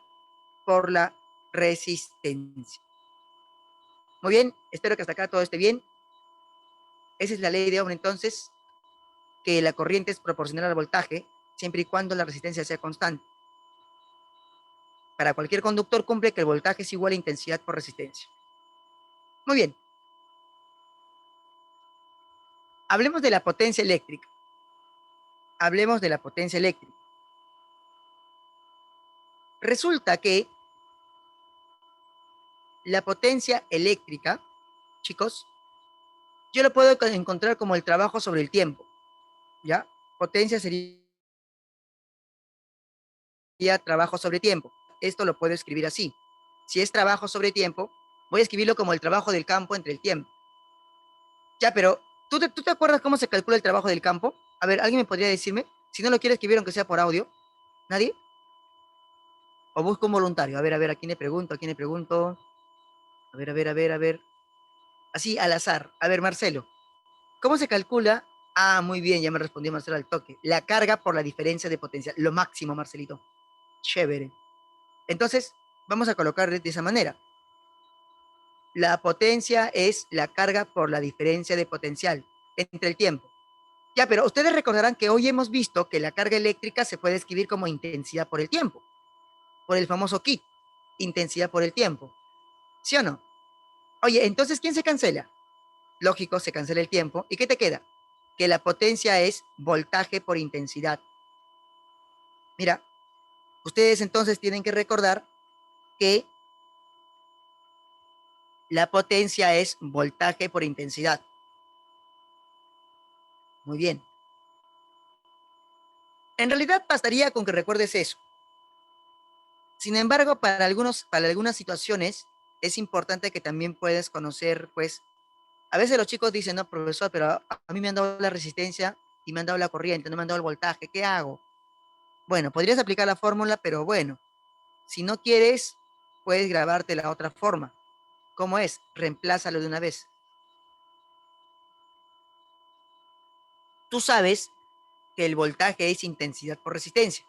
por la resistencia. Muy bien, espero que hasta acá todo esté bien. Esa es la ley de Ohm, entonces, que la corriente es proporcional al voltaje, siempre y cuando la resistencia sea constante. Para cualquier conductor cumple que el voltaje es igual a intensidad por resistencia. Muy bien. Hablemos de la potencia eléctrica. Hablemos de la potencia eléctrica. Resulta que la potencia eléctrica, chicos, yo lo puedo encontrar como el trabajo sobre el tiempo, ¿ya? Potencia sería trabajo sobre tiempo. Esto lo puedo escribir así. Si es trabajo sobre tiempo, voy a escribirlo como el trabajo del campo entre el tiempo. Ya, pero ¿tú te acuerdas cómo se calcula el trabajo del campo? A ver, ¿alguien me podría decirme? Si no lo quiere escribir, aunque sea por audio. ¿Nadie? O busco un voluntario. A ver, ¿a quién le pregunto? ¿A quién le pregunto? A ver. Así, al azar. A ver, Marcelo. ¿Cómo se calcula? Ah, muy bien, ya me respondió Marcelo al toque. La carga por la diferencia de potencia. Lo máximo, Marcelito. Chévere. Entonces, vamos a colocar de esa manera. La potencia es la carga por la diferencia de potencial entre el tiempo. Ya, pero ustedes recordarán que hoy hemos visto que la carga eléctrica se puede escribir como intensidad por el tiempo, por el famoso kit, intensidad por el tiempo. ¿Sí o no? Oye, entonces, ¿quién se cancela? Lógico, se cancela el tiempo. ¿Y qué te queda? Que la potencia es voltaje por intensidad. Mira, ustedes entonces tienen que recordar que la potencia es voltaje por intensidad. Muy bien. En realidad bastaría con que recuerdes eso. Sin embargo, para algunas situaciones es importante que también puedas conocer, pues, a veces los chicos dicen, no, profesor, pero a mí me han dado la resistencia y me han dado la corriente, no me han dado el voltaje, ¿qué hago? Bueno, podrías aplicar la fórmula, pero bueno, si no quieres, puedes grabarte la otra forma. ¿Cómo es? Reemplázalo de una vez. Tú sabes que el voltaje es intensidad por resistencia,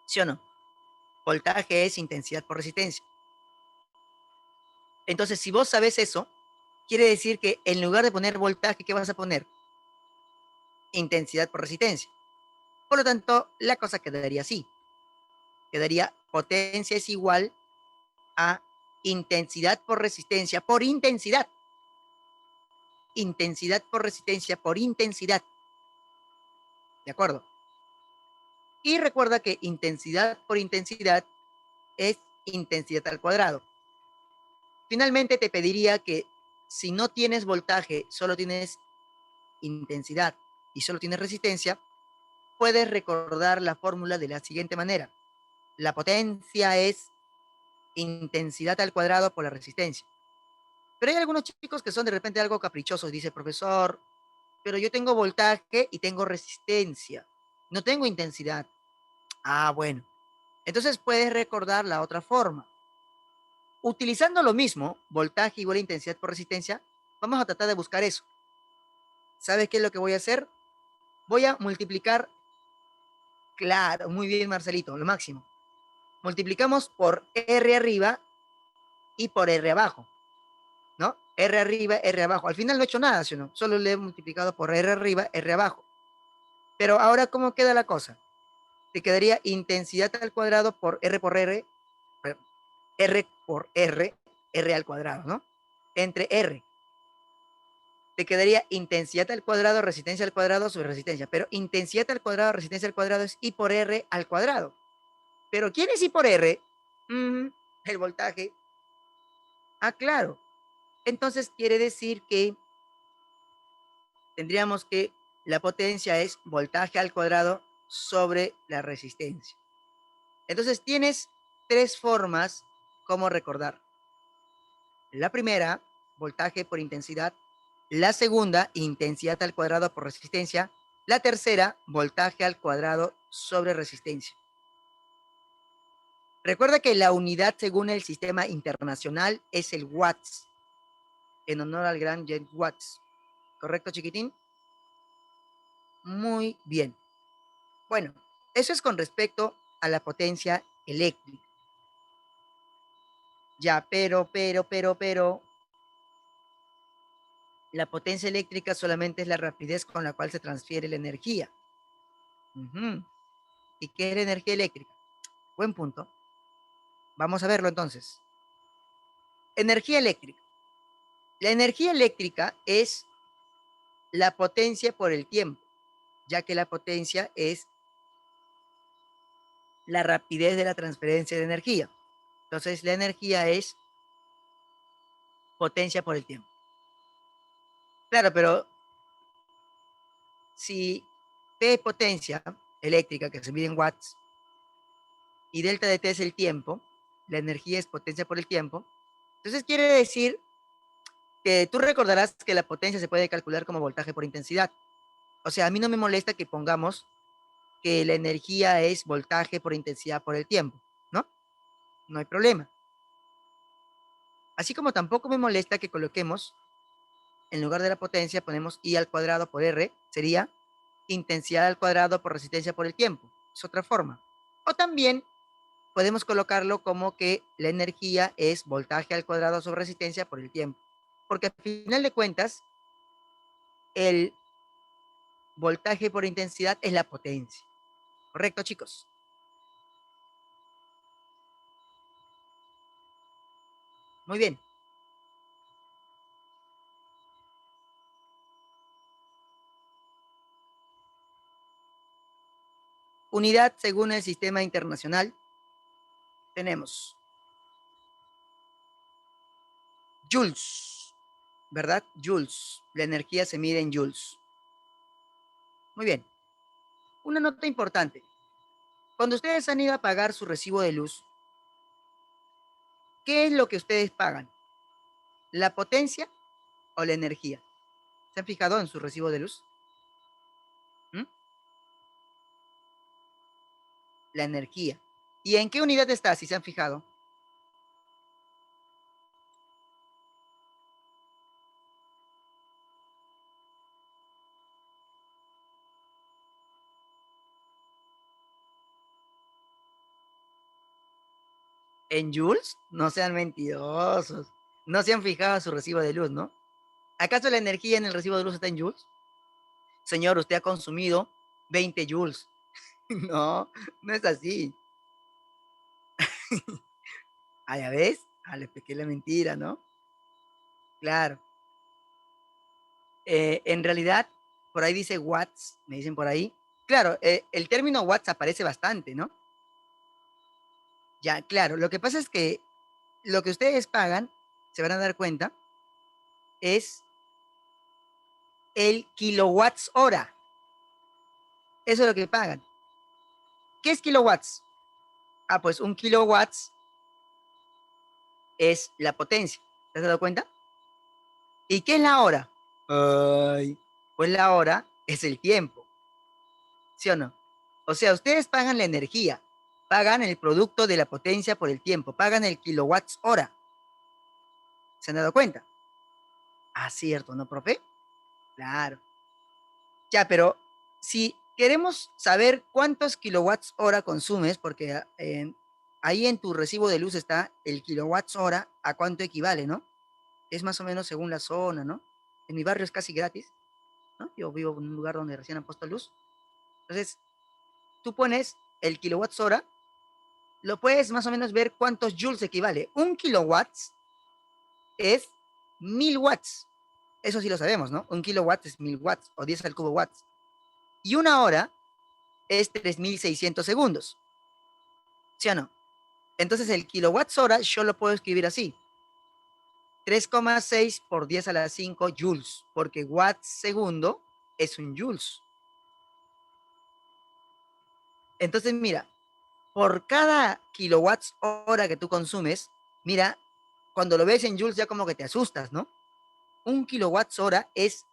¿sí o no? Voltaje es intensidad por resistencia. Entonces, si vos sabes eso, quiere decir que en lugar de poner voltaje, ¿qué vas a poner? Intensidad por resistencia. Por lo tanto, la cosa quedaría así. Quedaría potencia es igual a intensidad por resistencia por intensidad. Intensidad por resistencia por intensidad. ¿De acuerdo? Y recuerda que intensidad por intensidad es intensidad al cuadrado. Finalmente te pediría que si no tienes voltaje, solo tienes intensidad y solo tienes resistencia, puedes recordar la fórmula de la siguiente manera. La potencia es intensidad al cuadrado por la resistencia. Pero hay algunos chicos que son de repente algo caprichosos, dice el profesor, pero yo tengo voltaje y tengo resistencia, no tengo intensidad. Ah, bueno. Entonces puedes recordar la otra forma. Utilizando lo mismo, voltaje igual a intensidad por resistencia, vamos a tratar de buscar eso. ¿Sabes qué es lo que voy a hacer? Voy a multiplicar, claro, muy bien Marcelito, lo máximo. Multiplicamos por R arriba y por R abajo, ¿no? R arriba, R abajo. Al final no he hecho nada, ¿sí o no? Solo le he multiplicado por R arriba, R abajo. Pero ahora, ¿cómo queda la cosa? Te quedaría intensidad al cuadrado por R por R, R por R, R al cuadrado, ¿no? Entre R. Te quedaría intensidad al cuadrado, resistencia al cuadrado sobre resistencia. Pero intensidad al cuadrado, resistencia al cuadrado es I por R al cuadrado. Pero ¿quién es I por R? El voltaje. Ah, claro. Entonces quiere decir que tendríamos que la potencia es voltaje al cuadrado sobre la resistencia. Entonces tienes tres formas como recordar. La primera, voltaje por intensidad. La segunda, intensidad al cuadrado por resistencia. La tercera, voltaje al cuadrado sobre resistencia. Recuerda que la unidad según el sistema internacional es el watts, en honor al gran James Watts. ¿Correcto, chiquitín? Muy bien. Bueno, eso es con respecto a la potencia eléctrica. Ya, pero, la potencia eléctrica solamente es la rapidez con la cual se transfiere la energía. ¿Y qué es la energía eléctrica? Buen punto. Vamos a verlo entonces. Energía eléctrica. La energía eléctrica es la potencia por el tiempo, ya que la potencia es la rapidez de la transferencia de energía. Entonces, la energía es potencia por el tiempo. Claro, pero si P es potencia eléctrica, que se mide en watts, y delta de T es el tiempo, la energía es potencia por el tiempo, entonces quiere decir que tú recordarás que la potencia se puede calcular como voltaje por intensidad. O sea, a mí no me molesta que pongamos que la energía es voltaje por intensidad por el tiempo, ¿no? No hay problema. Así como tampoco me molesta que coloquemos, en lugar de la potencia, ponemos I al cuadrado por R, sería intensidad al cuadrado por resistencia por el tiempo. Es otra forma. O también podemos colocarlo como que la energía es voltaje al cuadrado sobre resistencia por el tiempo. Porque al final de cuentas, el voltaje por intensidad es la potencia. ¿Correcto, chicos? Muy bien. Unidad según el sistema internacional. Tenemos joules, ¿verdad? Joules. La energía se mide en joules. Muy bien. Una nota importante. Cuando ustedes han ido a pagar su recibo de luz, ¿qué es lo que ustedes pagan? ¿La potencia o la energía? ¿Se han fijado en su recibo de luz? ¿Mm? La energía. ¿Y en qué unidad está, si se han fijado? ¿En joules? No sean mentirosos. No se han fijado su recibo de luz, ¿no? ¿Acaso la energía en el recibo de luz está en joules? Señor, usted ha consumido 20 joules. No, no es así. Ah, ya ves, le expliqué la mentira, ¿no? Claro. En realidad, por ahí dice watts, me dicen por ahí. Claro, el término watts aparece bastante, ¿no? Ya, claro, lo que pasa es que lo que ustedes pagan, se van a dar cuenta, es el kilowatts hora. Eso es lo que pagan. ¿Qué es kilowatts? Ah, pues un kilowatts es la potencia. ¿Te has dado cuenta? ¿Y qué es la hora? Ay, pues la hora es el tiempo, ¿sí o no? O sea, ustedes pagan la energía, pagan el producto de la potencia por el tiempo, pagan el kilowatts hora. ¿Se han dado cuenta? Ah, cierto, ¿no, profe? Claro. Ya, pero si queremos saber cuántos kilowatts hora consumes, porque ahí en tu recibo de luz está el kilowatts hora, a cuánto equivale, ¿no? Es más o menos según la zona, ¿no? En mi barrio es casi gratis, ¿no? Yo vivo en un lugar donde recién han puesto luz. Entonces, tú pones el kilowatts hora, lo puedes más o menos ver cuántos joules equivale. Un kilowatts es 1000 watts. Eso sí lo sabemos, ¿no? Un kilowatt es 1000 watts o 10 al cubo watts. Y una hora es 3600 segundos. ¿Sí o no? Entonces el kilowatts hora yo lo puedo escribir así. 3,6 por 10 a la 5 joules, porque watts segundo es un joules. Entonces, mira, por cada kilowatts hora que tú consumes, mira, cuando lo ves en joules ya como que te asustas, ¿no? Un kilowatts hora es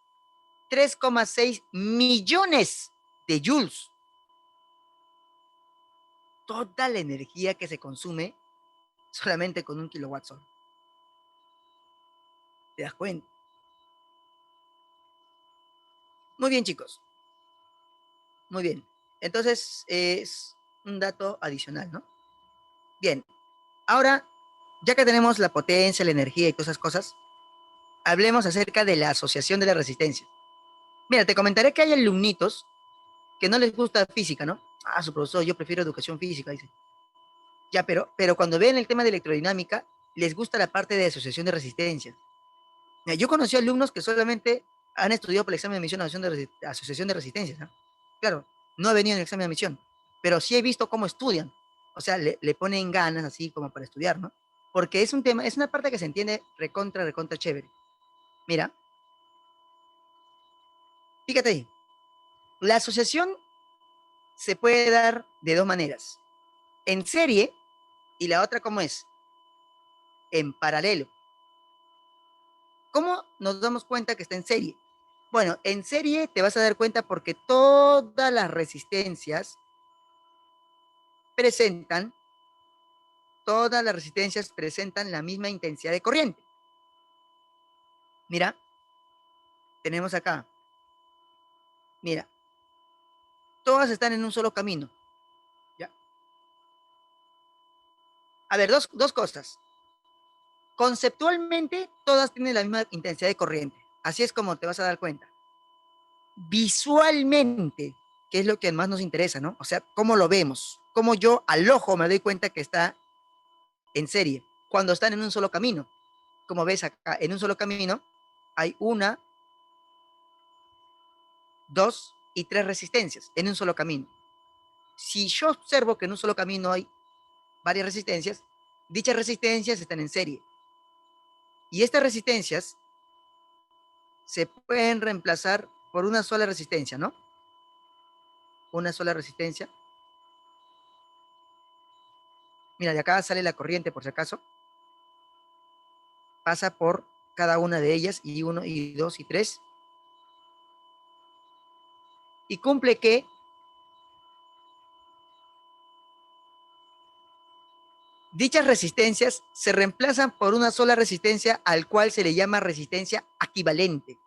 3,6 millones de joules. Toda la energía que se consume solamente con un kilowatts hora. ¿Te das cuenta? Muy bien, chicos. Muy bien. Entonces, es un dato adicional, ¿no? Bien. Ahora, ya que tenemos la potencia, la energía y todas esas cosas, hablemos acerca de la asociación de la resistencia. Mira, te comentaré que hay alumnitos que no les gusta física, ¿no? Ah, su profesor, yo prefiero educación física, dice. Ya, pero cuando ven el tema de electrodinámica, les gusta la parte de asociación de resistencia. Mira, yo conocí alumnos que solamente han estudiado por el examen de admisión a asociación de resistencias, ¿no? Claro, no he venido en el examen de admisión, pero sí he visto cómo estudian. O sea, le ponen ganas así como para estudiar, ¿no? Porque es un tema, es una parte que se entiende recontra, recontra chévere. Mira, fíjate ahí, la asociación se puede dar de dos maneras. En serie, y la otra, ¿cómo es? En paralelo. ¿Cómo nos damos cuenta que está en serie? Bueno, en serie te vas a dar cuenta porque todas las resistencias presentan, todas las resistencias presentan la misma intensidad de corriente. Mira, tenemos acá, mira, todas están en un solo camino. ¿Ya? A ver, dos cosas. Conceptualmente, todas tienen la misma intensidad de corriente. Así es como te vas a dar cuenta. Visualmente, que es lo que más nos interesa, ¿no? O sea, cómo lo vemos, cómo yo al ojo me doy cuenta que está en serie, cuando están en un solo camino. Como ves acá, en un solo camino hay una, dos y tres resistencias en un solo camino. Si yo observo que en un solo camino hay varias resistencias, dichas resistencias están en serie. Y estas resistencias se pueden reemplazar por una sola resistencia, ¿no? Una sola resistencia. Mira, de acá sale la corriente, por si acaso. Pasa por cada una de ellas, y 1, y 2, y 3. Y cumple que dichas resistencias se reemplazan por una sola resistencia al cual se le llama resistencia equivalente.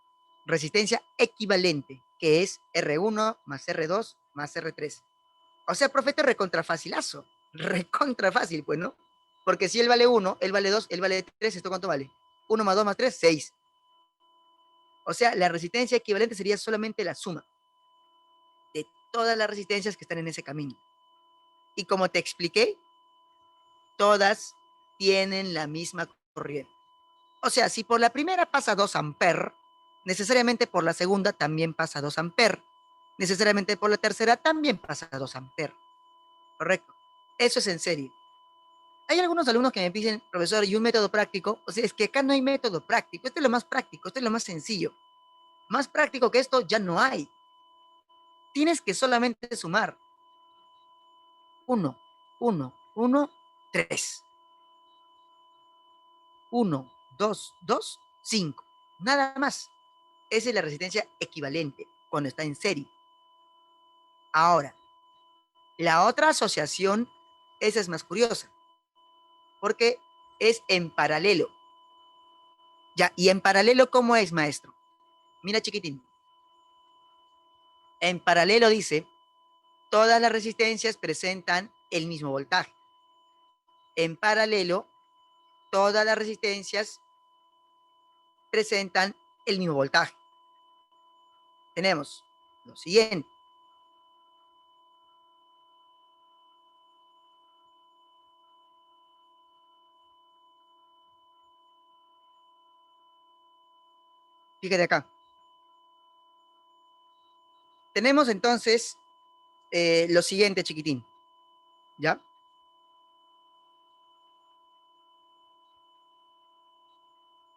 Resistencia equivalente, que es R1 más R2 más R3. O sea, profeta, recontrafacilazo. Recontrafácil, pues, ¿no? Porque si él vale 1, él vale 2, él vale 3, ¿esto cuánto vale? 1 más 2 más 3, 6. O sea, la resistencia equivalente sería solamente la suma de todas las resistencias que están en ese camino. Y como te expliqué, todas tienen la misma corriente. O sea, si por la primera pasa 2 amperes, necesariamente por la segunda también pasa 2 amperes. Necesariamente por la tercera también pasa 2 amperes. ¿Correcto? Eso es en serie. hay algunos alumnos que me dicen, profesor, ¿y un método práctico? O sea, es que acá no hay método práctico. Esto es lo más práctico, esto es lo más sencillo. Más práctico que esto ya no hay. Tienes que solamente sumar. 1, 1, 1, 3. 1, 2, 2, 5. Nada más. Esa es la resistencia equivalente cuando está en serie. Ahora, la otra asociación, esa es más curiosa, porque es en paralelo. Ya, ¿y en paralelo cómo es, maestro? Mira, chiquitín. En paralelo dice, todas las resistencias presentan el mismo voltaje. En paralelo, todas las resistencias presentan el mismo voltaje. Tenemos lo siguiente. Fíjate acá. Tenemos entonces lo siguiente, chiquitín. ¿Ya?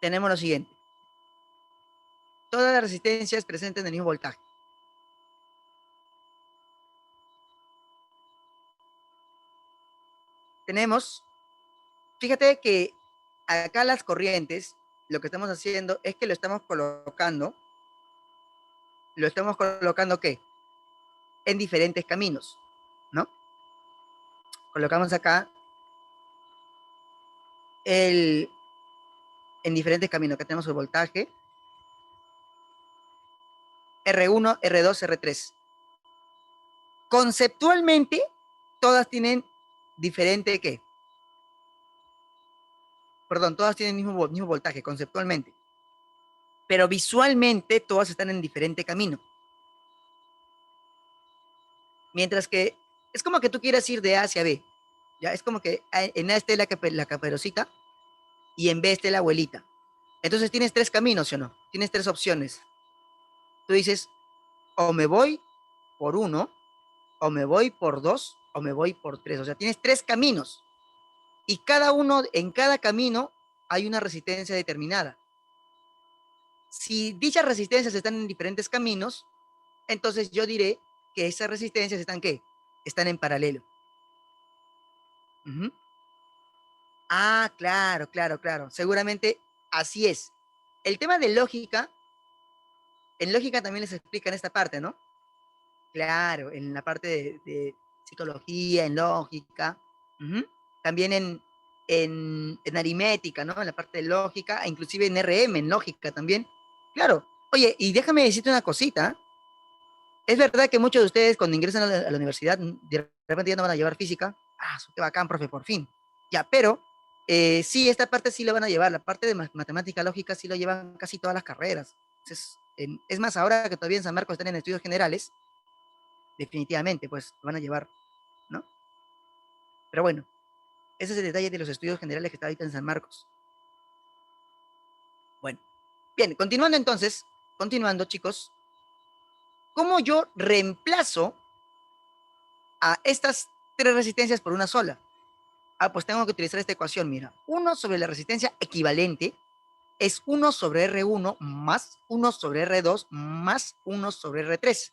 Tenemos lo siguiente. Todas las resistencias presentan el mismo voltaje. Tenemos, fíjate que acá las corrientes, lo que estamos haciendo es que lo estamos colocando ¿qué? En diferentes caminos, ¿no? Colocamos acá en diferentes caminos. Acá tenemos el voltaje R1, R2, R3. Conceptualmente, todas tienen diferente ¿qué? Perdón, todas tienen el mismo voltaje, conceptualmente. Pero visualmente, todas están en diferente camino. Mientras que es como que tú quieras ir de A hacia B. Ya es como que en A esté la caperucita y en B esté la abuelita. Entonces tienes tres caminos, ¿sí o no? Tienes tres opciones. Tú dices, o me voy por uno, o me voy por dos, o me voy por tres. O sea, tienes tres caminos. Y en cada camino hay una resistencia determinada. Si dichas resistencias están en diferentes caminos, entonces yo diré que esas resistencias están ¿qué? Están en paralelo. Uh-huh. Ah, claro, claro, claro. Seguramente así es. El tema de lógica, en lógica también les explican esta parte, ¿no? Claro, en la parte de psicología, en lógica, uh-huh. También en aritmética, ¿no? En la parte de lógica, inclusive en RM, en lógica también. Claro. Oye, y déjame decirte una cosita. Es verdad que muchos de ustedes cuando ingresan a la universidad, de repente ya no van a llevar física. Ah, qué bacán, profe, por fin. Ya, pero sí, esta parte sí la van a llevar. La parte de matemática lógica sí lo llevan casi todas las carreras. Es más, ahora que todavía en San Marcos están en estudios generales, definitivamente, pues, lo van a llevar, ¿no? Pero bueno, ese es el detalle de los estudios generales que está ahorita en San Marcos. Bueno, bien, continuando, chicos, ¿cómo yo reemplazo a estas tres resistencias por una sola? Ah, pues tengo que utilizar esta ecuación, mira. 1 sobre la resistencia equivalente es 1 sobre R1 más 1 sobre R2 más 1 sobre R3.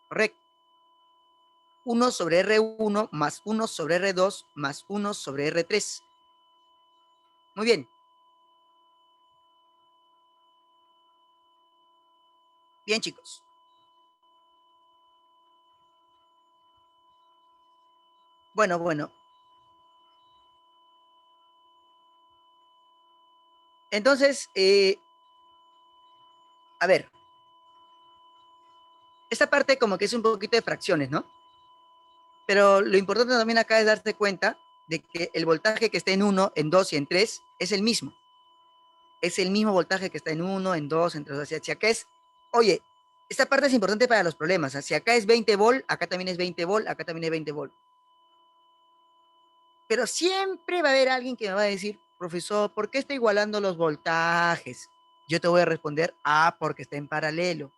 Correcto. 1 sobre R1 más 1 sobre R2 más 1 sobre R3. Muy bien. Bien, chicos. Bueno. Entonces, a ver. Esta parte como que es un poquito de fracciones, ¿no? Pero lo importante también acá es darte cuenta de que el voltaje que está en 1, en 2 y en 3 es el mismo. Es el mismo voltaje que está en 1, en 2, en 3. O sea, si acá es, oye, esta parte es importante para los problemas. Si acá es 20 volt, acá también es 20 volt, acá también es 20 volt. Pero siempre va a haber alguien que me va a decir, profesor, ¿por qué está igualando los voltajes? Yo te voy a responder, porque está en paralelo.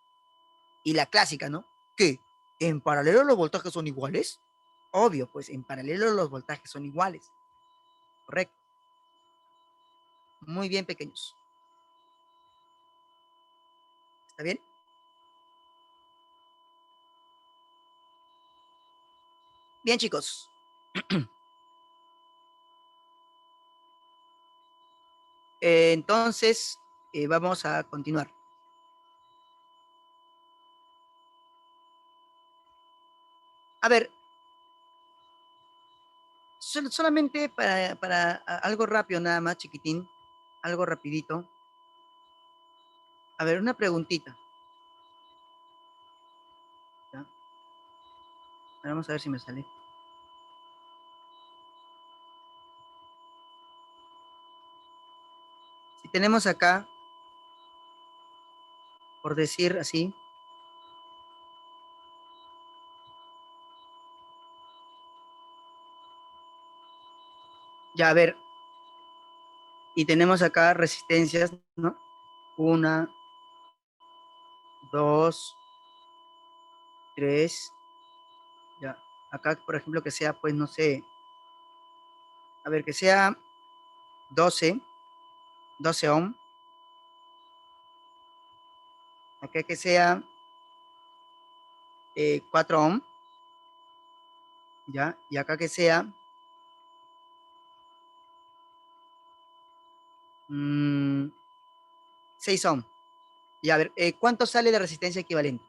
Y la clásica, ¿no? ¿Qué? ¿En paralelo los voltajes son iguales? Obvio, pues en paralelo los voltajes son iguales. Correcto. Muy bien, pequeños. ¿Está bien? Bien, chicos. Entonces, vamos a continuar. A ver, solamente para algo rápido nada más, chiquitín, algo rapidito. A ver, una preguntita. ¿Ya? Vamos a ver si me sale. Si tenemos acá, por decir así, ya a ver, y tenemos acá resistencias, ¿no? 1, 2, 3, ya. Acá, por ejemplo, que sea, pues, no sé, a ver, que sea 12 ohm. Acá que sea 4 ohm, ya. Y acá que sea 6 ohm. Y a ver, ¿cuánto sale de resistencia equivalente?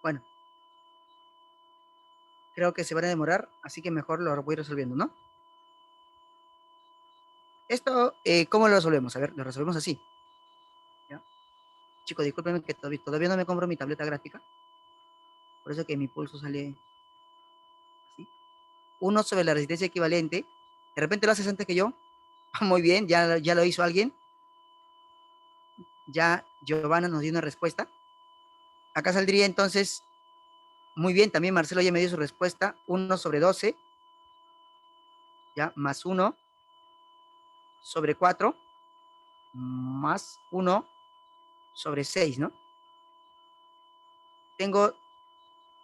Bueno, creo que se van a demorar, así que mejor lo voy resolviendo, ¿no? Esto, ¿cómo lo resolvemos? A ver, lo resolvemos así. ¿Ya? Chicos, discúlpenme que todavía no me compro mi tableta gráfica. Por eso que mi pulso sale así. 1 sobre la resistencia equivalente. De repente lo haces antes que yo. Muy bien, ya lo hizo alguien. Ya Giovanna nos dio una respuesta. Acá saldría entonces, muy bien, también Marcelo ya me dio su respuesta. 1 sobre 12, ya, más 1 sobre 4, más 1 sobre 6, ¿no? Tengo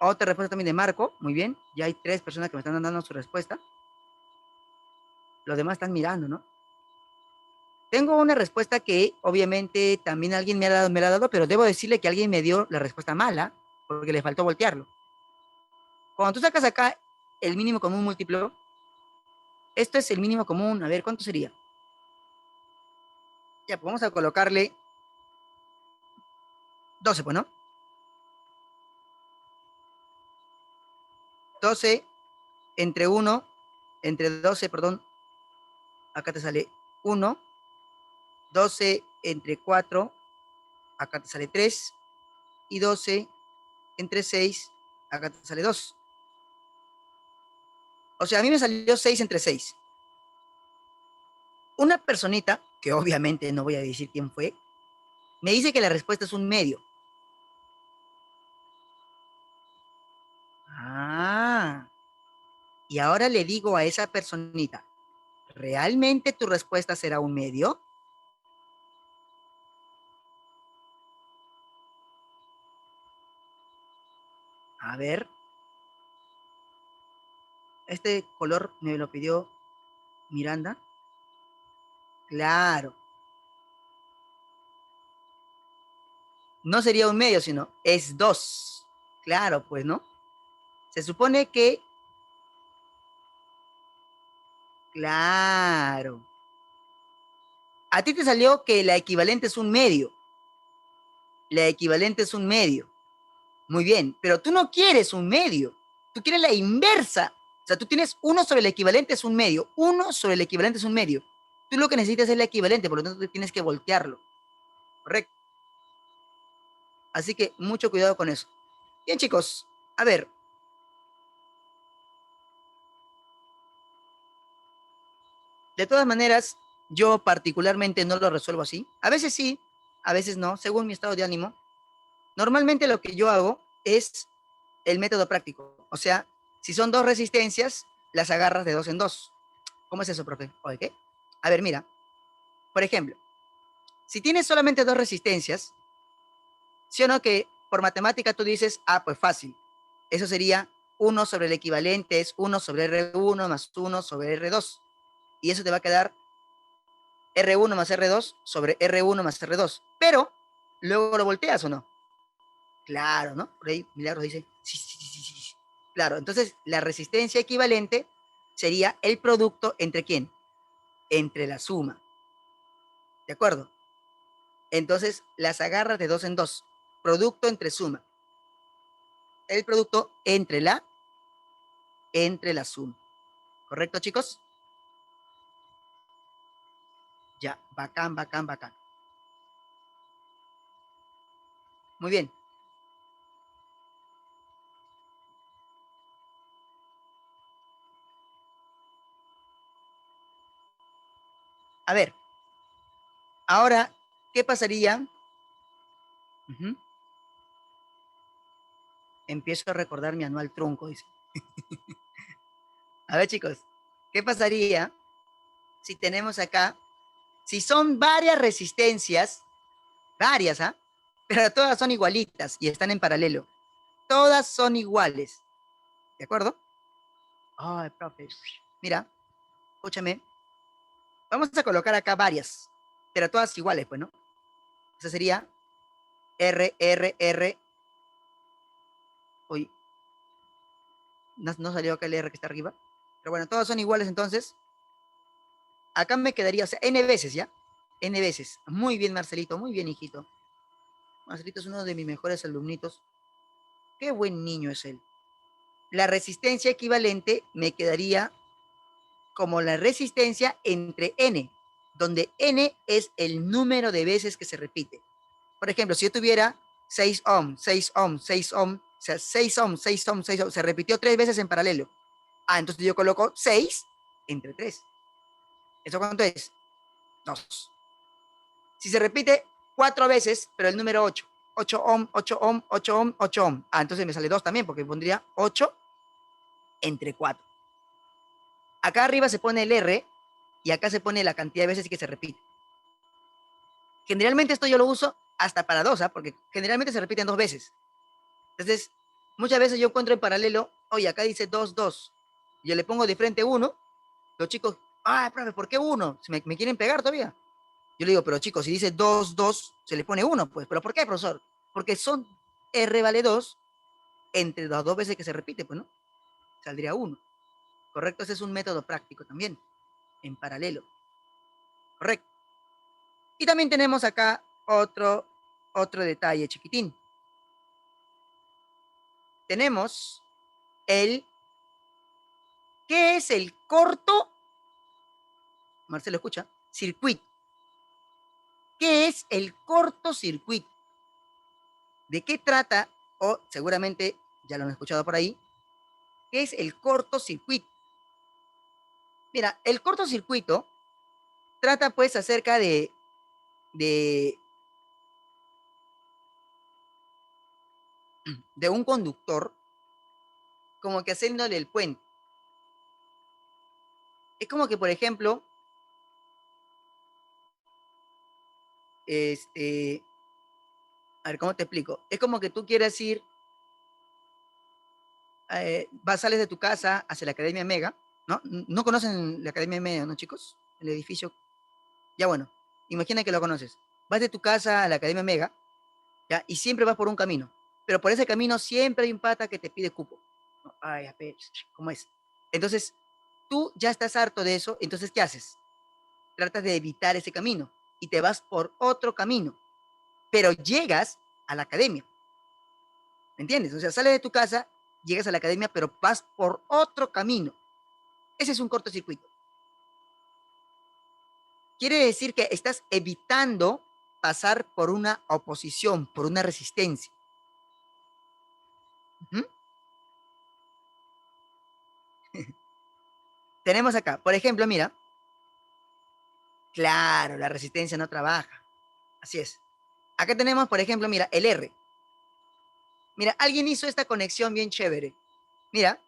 otra respuesta también de Marco, muy bien. Ya hay 3 personas que me están dando su respuesta. Los demás están mirando, ¿no? Tengo una respuesta que obviamente también alguien me la ha dado, pero debo decirle que alguien me dio la respuesta mala, porque le faltó voltearlo. Cuando tú sacas acá el mínimo común múltiplo, esto es el mínimo común. A ver, ¿cuánto sería? Ya, pues vamos a colocarle 12, pues, ¿no? 12 entre 1, entre 12, perdón, acá te sale 1, 12 entre 4, acá te sale 3, y 12 entre 6, acá te sale 2. O sea, a mí me salió 6 entre 6. Una personita, que obviamente no voy a decir quién fue, me dice que la respuesta es un medio. Ah, y ahora le digo a esa personita, ¿realmente tu respuesta será un medio? A ver, este color me lo pidió Miranda. Claro, no sería un medio, sino es 2. Claro, pues, ¿no? Se supone que, claro, a ti te salió que la equivalente es un medio. La equivalente es un medio. Muy bien, pero tú no quieres un medio. Tú quieres la inversa. O sea, tú tienes 1 sobre el equivalente es un medio. 1 sobre el equivalente es un medio. Tú lo que necesitas es la equivalente, por lo tanto, tú tienes que voltearlo. Correcto. Así que mucho cuidado con eso. Bien, chicos, a ver. De todas maneras, yo particularmente no lo resuelvo así. A veces sí, a veces no, según mi estado de ánimo. Normalmente lo que yo hago es el método práctico. O sea, si son 2 resistencias, las agarras de 2 en 2. ¿Cómo es eso, profe? ¿O de qué? A ver, mira. Por ejemplo, Si tienes solamente dos resistencias, ¿sí o no que por matemática tú dices, ah, pues fácil. Eso sería 1 sobre el equivalente, es 1 sobre R1 más 1 sobre R2. Y eso te va a quedar R1 más R2 sobre R1 más R2. Pero, luego lo volteas o no. Claro, ¿no? Por ahí Milagros dice, sí, sí, sí, sí, sí. Claro, entonces la resistencia equivalente sería el producto entre ¿quién? Entre la suma. ¿De acuerdo? Entonces las agarras de dos en dos. Producto entre suma. El producto entre la suma. ¿Correcto, chicos? Ya, bacán, bacán, bacán. Muy bien. A ver, ahora, ¿qué pasaría? Empiezo a recordar mi anual trunco, dice. A ver, chicos, ¿qué pasaría si tenemos acá, si son varias resistencias, varias, ¿ah? Pero todas son igualitas y están en paralelo. Todas son iguales, ¿de acuerdo? Ay, profe, mira, escúchame. Vamos a colocar acá varias, pero todas iguales, pues, ¿no? Eso sería R, R, R. Uy, no salió acá el R que está arriba. Pero bueno, todas son iguales, entonces. Acá me quedaría, o sea, N veces, ¿ya? N veces. Muy bien, Marcelito, muy bien, hijito. Marcelito es uno de mis mejores alumnitos. Qué buen niño es él. La resistencia equivalente me quedaría como la resistencia entre N, donde N es el número de veces que se repite. Por ejemplo, si yo tuviera 6 ohm, 6 ohm, 6 ohm, o sea, 6 ohm, 6 ohm, 6 ohm, se repitió 3 veces en paralelo. Ah, entonces yo coloco 6 entre 3. ¿Eso cuánto es? 2. Si se repite 4 veces, pero el número 8, 8 ohm, 8 ohm, 8 ohm, 8 ohm. Ah, entonces me sale 2 también, porque pondría 8 entre 4. Acá arriba se pone el R y acá se pone la cantidad de veces que se repite. Generalmente esto yo lo uso hasta para 2, ¿ah? Porque generalmente se repiten 2 veces. Entonces, muchas veces yo encuentro en paralelo, oye, acá dice 2, 2. Yo le pongo de frente 1, los chicos, ah, profe, ¿por qué 1? ¿Me quieren pegar todavía? Yo le digo, pero chicos, si dice 2, 2, se le pone 1, pues. ¿Pero por qué, profesor? Porque son R vale 2 entre las 2 veces que se repite, pues, ¿no? Saldría 1. ¿Correcto? Ese es un método práctico también, en paralelo. ¿Correcto? Y también tenemos acá otro detalle chiquitín. Tenemos ¿qué es el corto? Marcelo, escucha, circuito. ¿Qué es el cortocircuito? ¿De qué trata? O seguramente ya lo han escuchado por ahí. ¿Qué es el cortocircuito? Mira, el cortocircuito trata pues acerca de, de un conductor como que haciéndole el puente. Es como que, por ejemplo, a ver, ¿cómo te explico? Es como que tú quieras ir, sales de tu casa hacia la Academia Mega, ¿no? ¿No conocen la Academia Mega, no, chicos? El edificio. Ya bueno, imagina que lo conoces. Vas de tu casa a la Academia Mega, ¿ya? Y siempre vas por un camino. Pero por ese camino siempre hay un pata que te pide cupo. ¿No? Ay, a ver, ¿cómo es? Entonces, tú ya estás harto de eso, entonces, ¿qué haces? Tratas de evitar ese camino y te vas por otro camino, pero llegas a la academia. ¿Me entiendes? O sea, sales de tu casa, llegas a la academia, pero vas por otro camino. Ese es un cortocircuito. Quiere decir que estás evitando pasar por una oposición, por una resistencia. ¿Mm? Tenemos acá, por ejemplo, mira, claro, la resistencia no trabaja. Así es. Acá tenemos, por ejemplo, mira, el R. Mira, alguien hizo esta conexión bien chévere. Mira,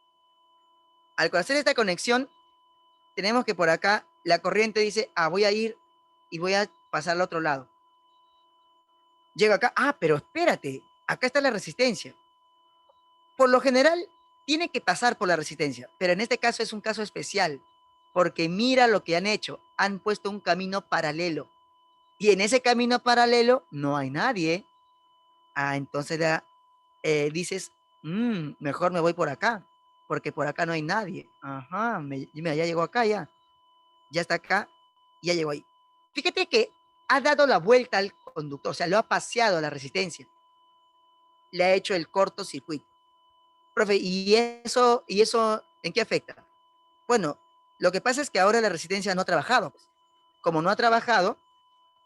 al hacer esta conexión, tenemos que por acá la corriente dice, ah, voy a ir y voy a pasar al otro lado. Llego acá, pero espérate, acá está la resistencia. Por lo general, tiene que pasar por la resistencia, pero en este caso es un caso especial, porque mira lo que han hecho, han puesto un camino paralelo, y en ese camino paralelo no hay nadie. Entonces ya dices, mejor me voy por acá, porque por acá no hay nadie. Ajá, mira, ya llegó acá, ya está acá, ya llegó ahí. Fíjate que ha dado la vuelta al conductor, o sea, lo ha paseado a la resistencia, le ha hecho el cortocircuito. Profe, ¿y eso en qué afecta? Bueno, lo que pasa es que ahora la resistencia no ha trabajado. Como no ha trabajado,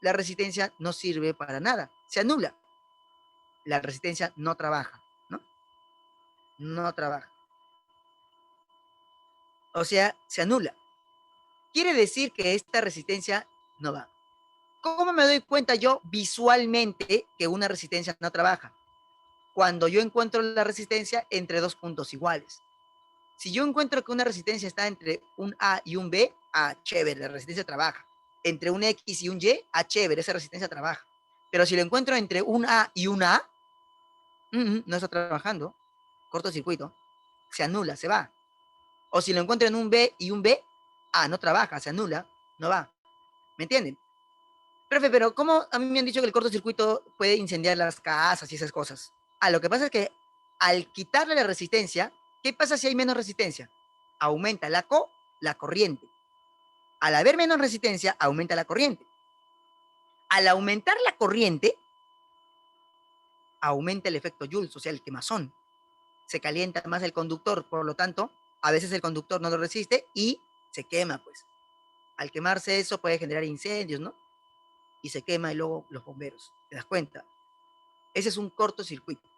la resistencia no sirve para nada, se anula. La resistencia no trabaja, ¿no? No trabaja. O sea, se anula. Quiere decir que esta resistencia no va. ¿Cómo me doy cuenta yo visualmente que una resistencia no trabaja? Cuando yo encuentro la resistencia entre dos puntos iguales. Si yo encuentro que una resistencia está entre un A y un B, chévere, la resistencia trabaja. Entre un X y un Y, chévere, esa resistencia trabaja. Pero si lo encuentro entre un A y un A, no está trabajando, cortocircuito, se anula, se va. O si lo encuentro en un B y un B, no trabaja, se anula, no va. ¿Me entienden? Profe, pero ¿cómo a mí me han dicho que el cortocircuito puede incendiar las casas y esas cosas? Lo que pasa es que al quitarle la resistencia, ¿qué pasa si hay menos resistencia? Aumenta la corriente. Al haber menos resistencia, aumenta la corriente. Al aumentar la corriente, aumenta el efecto Joule, o sea, el quemazón. Se calienta más el conductor, por lo tanto, a veces el conductor no lo resiste y se quema, pues. Al quemarse eso puede generar incendios, ¿no? Y se quema y luego los bomberos. ¿Te das cuenta? Ese es un cortocircuito.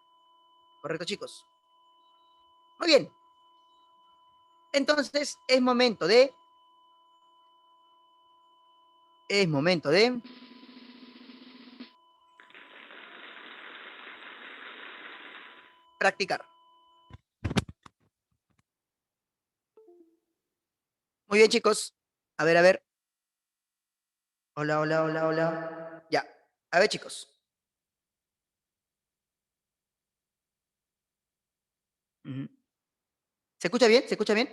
¿Correcto, chicos? Muy bien. Entonces, es momento de practicar. Muy bien, chicos. A ver, a ver. Hola, hola, hola, hola. Ya. A ver, chicos. Ujú. ¿Se escucha bien? ¿Se escucha bien?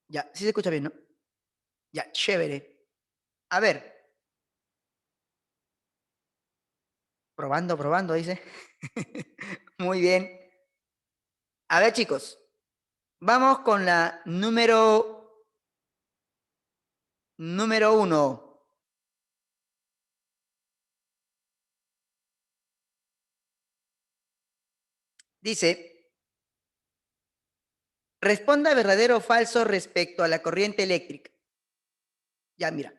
Ya, sí se escucha bien, ¿no? Ya, chévere. A ver, probando, probando, dice. Muy bien. A ver, chicos, vamos con la número 1. Dice, responda verdadero o falso respecto a la corriente eléctrica. Ya, mira.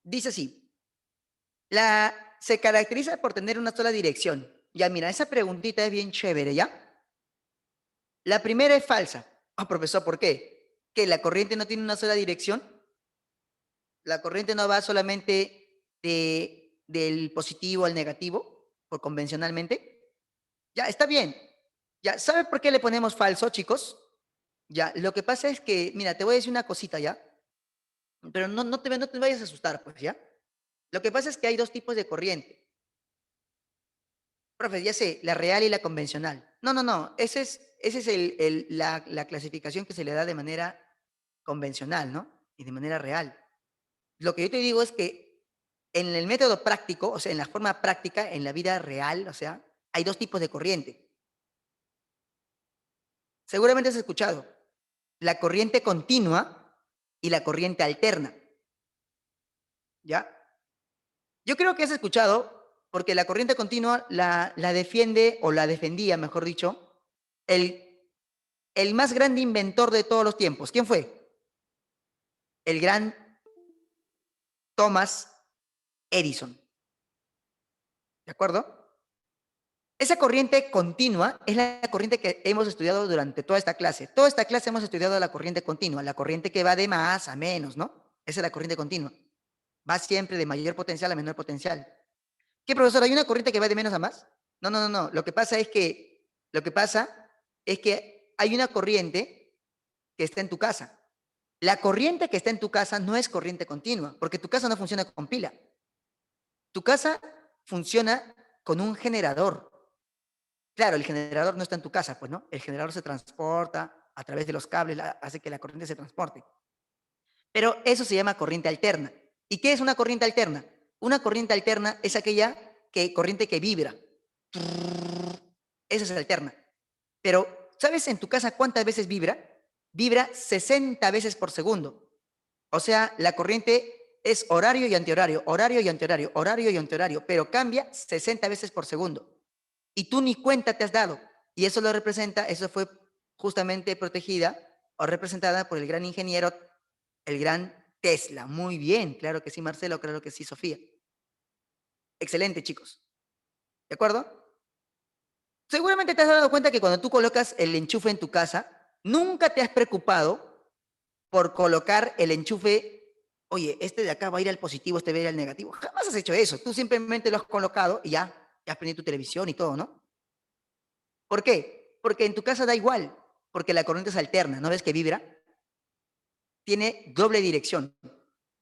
Dice así, se caracteriza por tener una sola dirección. Ya, mira, esa preguntita es bien chévere, ¿ya? La primera es falsa. Profesor, ¿por qué? ¿Que la corriente no tiene una sola dirección? La corriente no va solamente del positivo al negativo, por convencionalmente. Ya, está bien. Ya, ¿sabe por qué le ponemos falso, chicos? Ya, lo que pasa es que, mira, te voy a decir una cosita ya, pero no te vayas a asustar, pues, ¿ya? Lo que pasa es que hay dos tipos de corriente. Profe, ya sé, la real y la convencional. No, no, no, ese es la clasificación que se le da de manera convencional, ¿no? Y de manera real. Lo que yo te digo es que en el método práctico, o sea, en la forma práctica, en la vida real, o sea, hay dos tipos de corriente. Seguramente has escuchado la corriente continua y la corriente alterna, ¿ya? Yo creo que has escuchado, porque la corriente continua la defiende, o la defendía, mejor dicho, el más grande inventor de todos los tiempos. ¿Quién fue? El gran Thomas Edison. ¿De acuerdo? Esa corriente continua es la corriente que hemos estudiado durante toda esta clase. Toda esta clase hemos estudiado la corriente continua, la corriente que va de más a menos, ¿no? Esa es la corriente continua. Va siempre de mayor potencial a menor potencial. ¿Qué, profesor? ¿Hay una corriente que va de menos a más? No, no, no, no. Lo que pasa es que hay una corriente que está en tu casa. La corriente que está en tu casa no es corriente continua, porque tu casa no funciona con pila. Tu casa funciona con un generador. Claro, el generador no está en tu casa, pues, ¿no? El generador se transporta a través de los cables, hace que la corriente se transporte. Pero eso se llama corriente alterna. ¿Y qué es una corriente alterna? Una corriente alterna es aquella corriente que vibra. Esa es alterna. Pero, ¿sabes en tu casa cuántas veces vibra? Vibra 60 veces por segundo. O sea, la corriente es horario y antihorario, horario y antihorario, horario y antihorario, pero cambia 60 veces por segundo. Y tú ni cuenta te has dado. Y eso lo representa, eso fue justamente protegida o representada por el gran ingeniero, el gran Tesla. Muy bien, claro que sí, Marcelo, claro que sí, Sofía. Excelente, chicos. ¿De acuerdo? Seguramente te has dado cuenta que cuando tú colocas el enchufe en tu casa, nunca te has preocupado por colocar el enchufe, oye, este de acá va a ir al positivo, este va a ir al negativo. Jamás has hecho eso. Tú simplemente lo has colocado y ya has prendido tu televisión y todo, ¿no? ¿Por qué? Porque en tu casa da igual, porque la corriente es alterna, ¿no ves que vibra? Tiene doble dirección,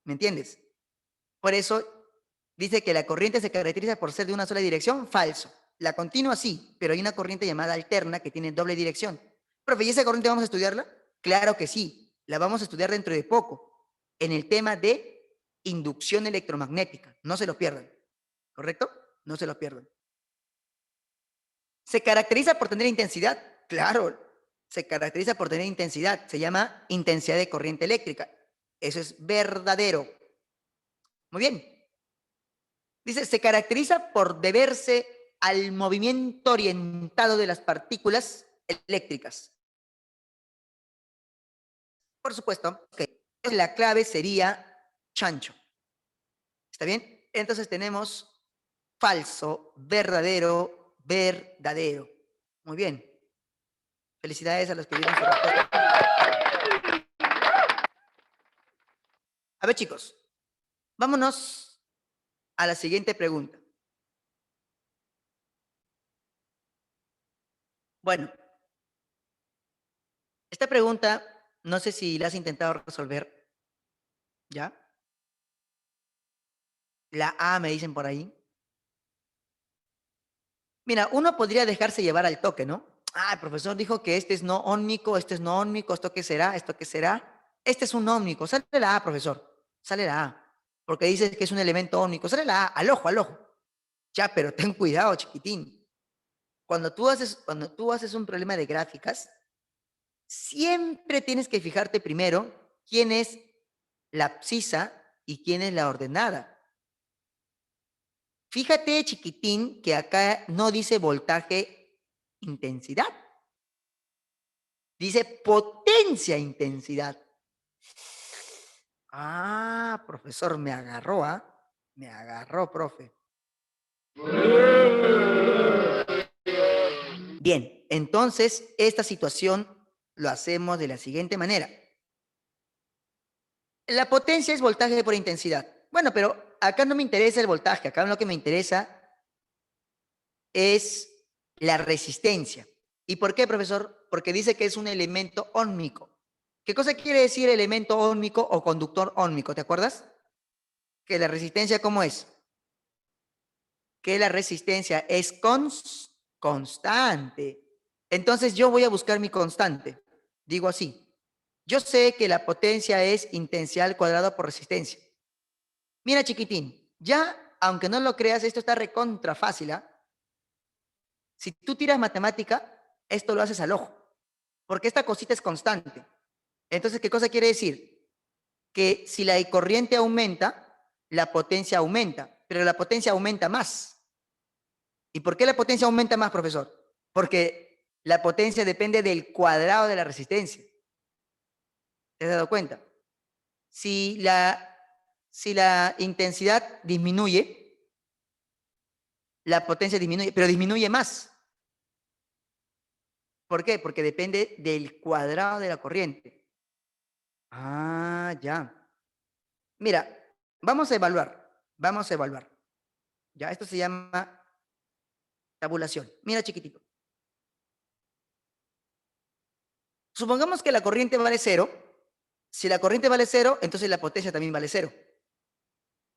¿me entiendes? Por eso dice que la corriente se caracteriza por ser de una sola dirección, falso. La continua sí, pero hay una corriente llamada alterna que tiene doble dirección. Profe, ¿y esa corriente vamos a estudiarla? Claro que sí, la vamos a estudiar dentro de poco, en el tema de inducción electromagnética. No se lo pierdan, ¿correcto? No se lo pierdan. ¿Se caracteriza por tener intensidad? Claro, se caracteriza por tener intensidad. Se llama intensidad de corriente eléctrica. Eso es verdadero. Muy bien. Dice, se caracteriza por deberse al movimiento orientado de las partículas eléctricas. Por supuesto, que la clave sería chancho. ¿Está bien? Entonces tenemos falso, verdadero, verdadero. Muy bien. Felicidades a los que dieron su respuesta. A ver, chicos, vámonos a la siguiente pregunta. Bueno, esta pregunta, no sé si la has intentado resolver, ¿ya? La A me dicen por ahí. Mira, uno podría dejarse llevar al toque, ¿no? Ah, el profesor dijo que este es no ómnico, este es no ómnico, ¿esto qué será? ¿Esto qué será? Este es un ómnico. Sale la A, profesor. Sale la A. Porque dices que es un elemento ómnico. Sale la A, al ojo, al ojo. Ya, pero ten cuidado, chiquitín. Cuando tú haces un problema de gráficas, siempre tienes que fijarte primero quién es la abscisa y quién es la ordenada. Fíjate, chiquitín, que acá no dice voltaje, intensidad. Dice potencia, intensidad. Ah, profesor, me agarró, ¿ah? Me agarró, profe. Bien, entonces esta situación lo hacemos de la siguiente manera. La potencia es voltaje por intensidad. Bueno, pero acá no me interesa el voltaje, acá lo que me interesa es la resistencia. ¿Y por qué, profesor? Porque dice que es un elemento óhmico. ¿Qué cosa quiere decir elemento óhmico o conductor óhmico? ¿Te acuerdas? Que la resistencia, ¿cómo es? Que la resistencia es constante. Entonces yo voy a buscar mi constante. Digo así. Yo sé que la potencia es intensidad al cuadrado por resistencia. Mira, chiquitín, ya, aunque no lo creas, esto está recontra fácil, ¿ah? Si tú tiras matemática, esto lo haces al ojo, porque esta cosita es constante. Entonces, ¿qué cosa quiere decir? Que si la corriente aumenta, la potencia aumenta, pero la potencia aumenta más. ¿Y por qué la potencia aumenta más, profesor? Porque la potencia depende del cuadrado de la resistencia. ¿Te has dado cuenta? Si la intensidad disminuye, la potencia disminuye, pero disminuye más. ¿Por qué? Porque depende del cuadrado de la corriente. Ah, ya. Mira, vamos a evaluar. Vamos a evaluar. Ya, esto se llama tabulación. Mira, chiquitito. Supongamos que la corriente vale 0 Si la corriente vale 0, entonces la potencia también vale 0.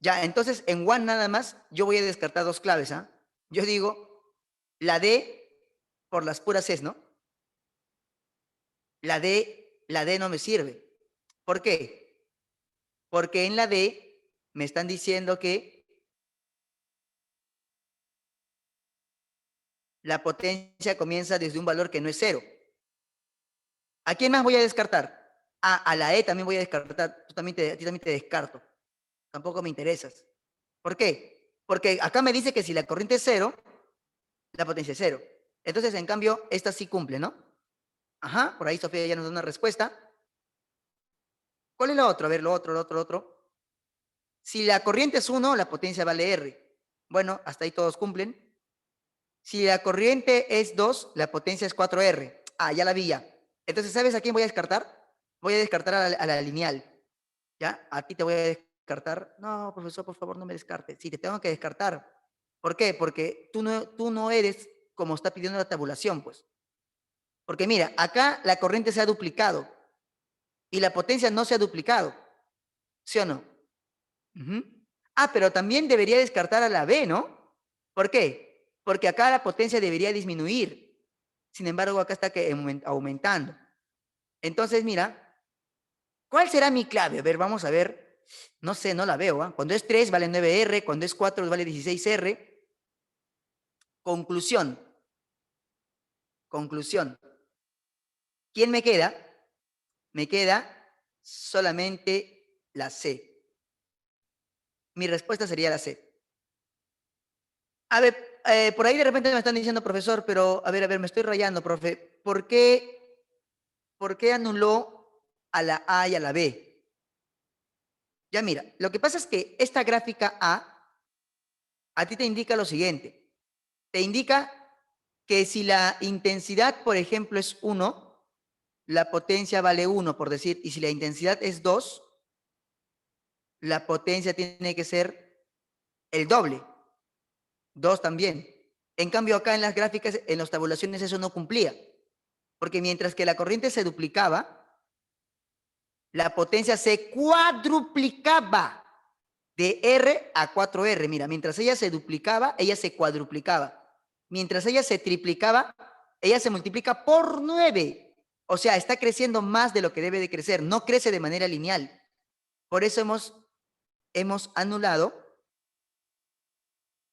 Ya, entonces en one nada más yo voy a descartar dos claves. ¿Ah? Yo digo la D por las puras Cs, ¿no? La D no me sirve. ¿Por qué? Porque en la D me están diciendo que la potencia comienza desde un valor que no es 0. ¿A quién más voy a descartar? A la E también voy a descartar. A ti también te descarto. Tampoco me interesas. ¿Por qué? Porque acá me dice que si la corriente es 0, la potencia es 0. Entonces, en cambio, esta sí cumple, ¿no? Ajá, por ahí Sofía ya nos da una respuesta. ¿Cuál es lo otro? A ver, lo otro. Si la corriente es 1, la potencia vale R. Bueno, hasta ahí todos cumplen. Si la corriente es 2, la potencia es 4R. Ah, ya la vi ya. Entonces, ¿sabes a quién voy a descartar? Voy a descartar a la lineal. ¿Ya? A ti te voy a descartar. No, profesor, por favor, no me descartes. Sí, te tengo que descartar. ¿Por qué? Porque tú no eres como está pidiendo la tabulación, pues. Porque mira, acá la corriente se ha duplicado y la potencia no se ha duplicado. ¿Sí o no? Ujú. Ah, pero también debería descartar a la B, ¿no? ¿Por qué? Porque acá la potencia debería disminuir. Sin embargo, acá está aumentando. Entonces, mira, ¿cuál será mi clave? A ver, vamos a ver. No sé, no la veo. ¿Eh? Cuando es 3 vale 9R, cuando es 4 vale 16R. Conclusión. Conclusión. ¿Quién me queda? Me queda solamente la C. Mi respuesta sería la C. A ver, por ahí de repente me están diciendo, profesor, pero a ver, me estoy rayando, profe. ¿Por qué anuló a la A y a la B? Ya mira, lo que pasa es que esta gráfica a ti te indica lo siguiente. Te indica que si la intensidad, por ejemplo, es 1, la potencia vale 1, por decir, y si la intensidad es 2, la potencia tiene que ser el doble, 2 también. En cambio, acá en las gráficas, en las tabulaciones, eso no cumplía, porque mientras que la corriente se duplicaba, la potencia se cuadruplicaba de R a 4R. Mira, mientras ella se duplicaba, ella se cuadruplicaba. Mientras ella se triplicaba, ella se multiplica por 9. O sea, está creciendo más de lo que debe de crecer. No crece de manera lineal. Por eso hemos anulado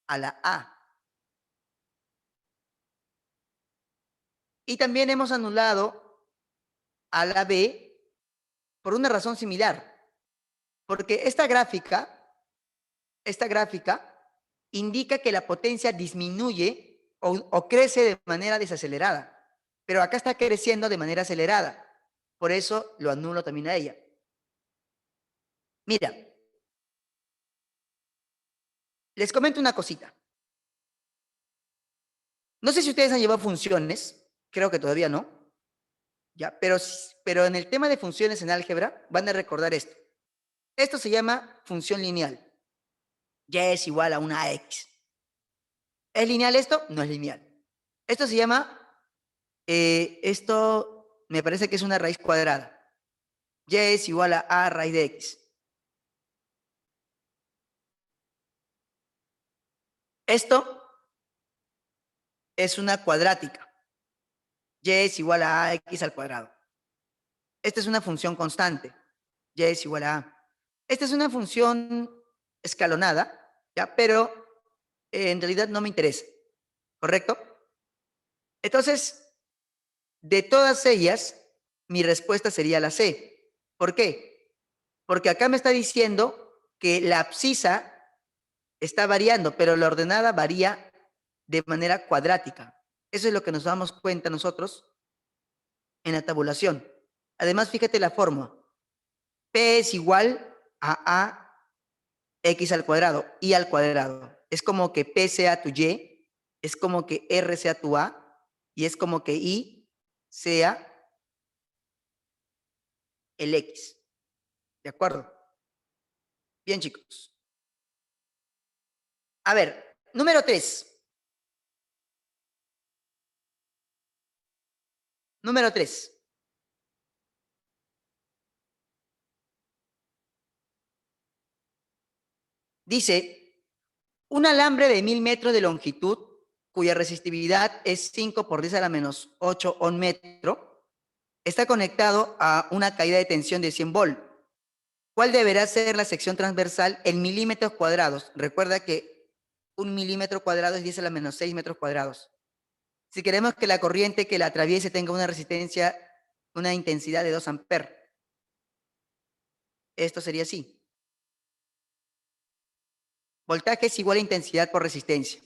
a la A. Y también hemos anulado a la B por una razón similar. Porque esta gráfica indica que la potencia disminuye o crece de manera desacelerada. Pero acá está creciendo de manera acelerada. Por eso lo anulo también a ella. Mira, les comento una cosita. No sé si ustedes han llevado funciones, creo que todavía no, ¿ya? Pero en el tema de funciones en álgebra van a recordar esto. Esto se llama función lineal. Y es igual a una X. ¿Es lineal esto? No es lineal. Esto se llama, esto me parece que es una raíz cuadrada. Y es igual a raíz de X. Esto es una cuadrática. Y es igual a X al cuadrado. Esta es una función constante. Y es igual a A. Esta es una función escalonada, ¿ya? Pero en realidad no me interesa. ¿Correcto? Entonces, de todas ellas, mi respuesta sería la C. ¿Por qué? Porque acá me está diciendo que la abscisa está variando, pero la ordenada varía de manera cuadrática. Eso es lo que nos damos cuenta nosotros en la tabulación. Además, fíjate la fórmula. P es igual a X al cuadrado, Y al cuadrado. Es como que P sea tu Y, es como que R sea tu A, y es como que Y sea el X. ¿De acuerdo? Bien, chicos. A ver, número 3. Número 3. Dice, un alambre de 1000 metros de longitud, cuya resistividad es 5 por 10 a la menos 8 ohm metro, está conectado a una caída de tensión de 100 volt. ¿Cuál deberá ser la sección transversal en milímetros cuadrados? Recuerda que un milímetro cuadrado es 10 a la menos 6 metros cuadrados. Si queremos que la corriente que la atraviese tenga una resistencia, una intensidad de 2 amperes, esto sería así. Voltaje es igual a intensidad por resistencia.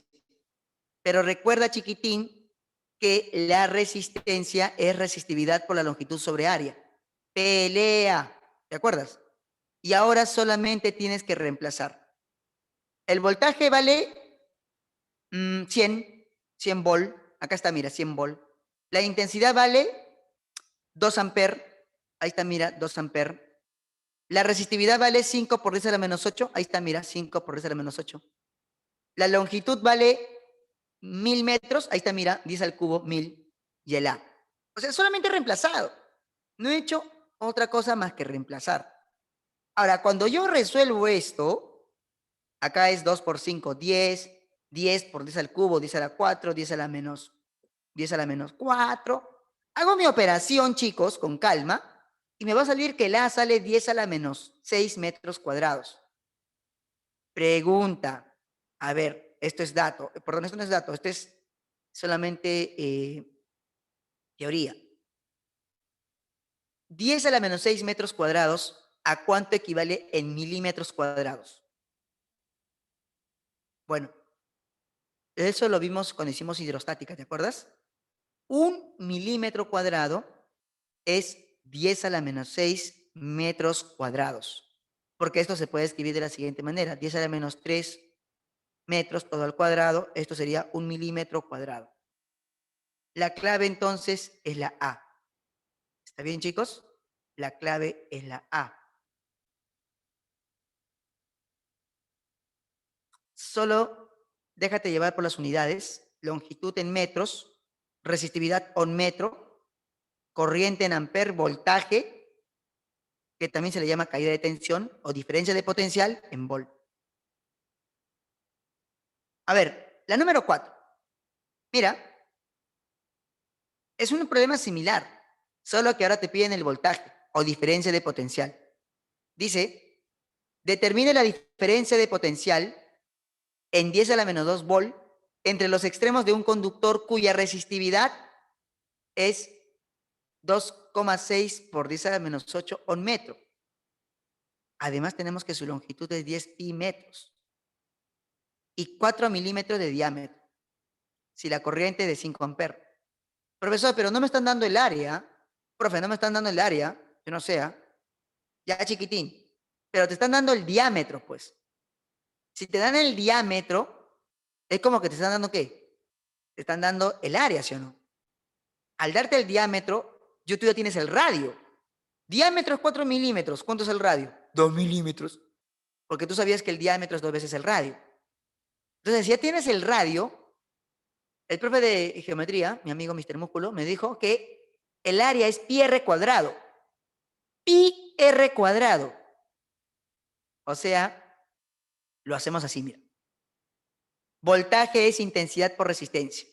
Pero recuerda, chiquitín, que la resistencia es resistividad por la longitud sobre área. Pelea, ¿te acuerdas? Y ahora solamente tienes que reemplazar. El voltaje vale 100 volt. Acá está, mira, 100 volt. La intensidad vale 2 amperes. Ahí está, mira, 2 amperes. La resistividad vale 5 por 10 a la menos 8. Ahí está, mira, 5 por 10 a la menos 8. La longitud vale 1000 metros. Ahí está, mira, 10 al cubo, 1000 y el A. O sea, solamente reemplazado. No he hecho otra cosa más que reemplazar. Ahora, cuando yo resuelvo esto, acá es 2 por 5, 10. 10 por 10 al cubo, 10 a la 4, 10 a la menos 4. Hago mi operación, chicos, con calma, y me va a salir que el A sale 10 a la menos 6 metros cuadrados. Pregunta. A ver, esto es dato. Perdón, esto no es dato, esto es solamente teoría. 10 a la menos 6 metros cuadrados, ¿a cuánto equivale en milímetros cuadrados? Bueno, eso lo vimos cuando hicimos hidrostática, ¿te acuerdas? 1 milímetro cuadrado es 10 a la menos 6 metros cuadrados. Porque esto se puede escribir de la siguiente manera. 10 a la menos 3 metros todo al cuadrado. Esto sería 1 milímetro cuadrado. La clave entonces es la A. ¿Está bien, chicos? La clave es la A. Solo déjate llevar por las unidades. Longitud en metros, resistividad en metro, corriente en amper, voltaje, que también se le llama caída de tensión o diferencia de potencial en volt. A ver, la número 4. Mira, es un problema similar, solo que ahora te piden el voltaje o diferencia de potencial. Dice, determine la diferencia de potencial en 10 a la menos 2 volt entre los extremos de un conductor cuya resistividad es 2,6 por 10 a la menos 8 ohm metro. Además tenemos que su longitud es 10 pi metros y 4 milímetros de diámetro, si la corriente es de 5 amperes. Profesor, pero no me están dando el área. Profe, no me están dando el área, yo no sé, ya chiquitín. Pero te están dando el diámetro, pues. Si te dan el diámetro, es como que te están dando ¿qué? Te están dando el área, ¿sí o no? Al darte el diámetro, tú ya tienes el radio. Diámetro es 4 milímetros. ¿Cuánto es el radio? 2 milímetros. Porque tú sabías que el diámetro es 2 veces el radio. Entonces, si ya tienes el radio, el profe de geometría, mi amigo Mr. Músculo, me dijo que el área es pi r cuadrado. Pi r cuadrado. O sea, lo hacemos así, mira. Voltaje es intensidad por resistencia.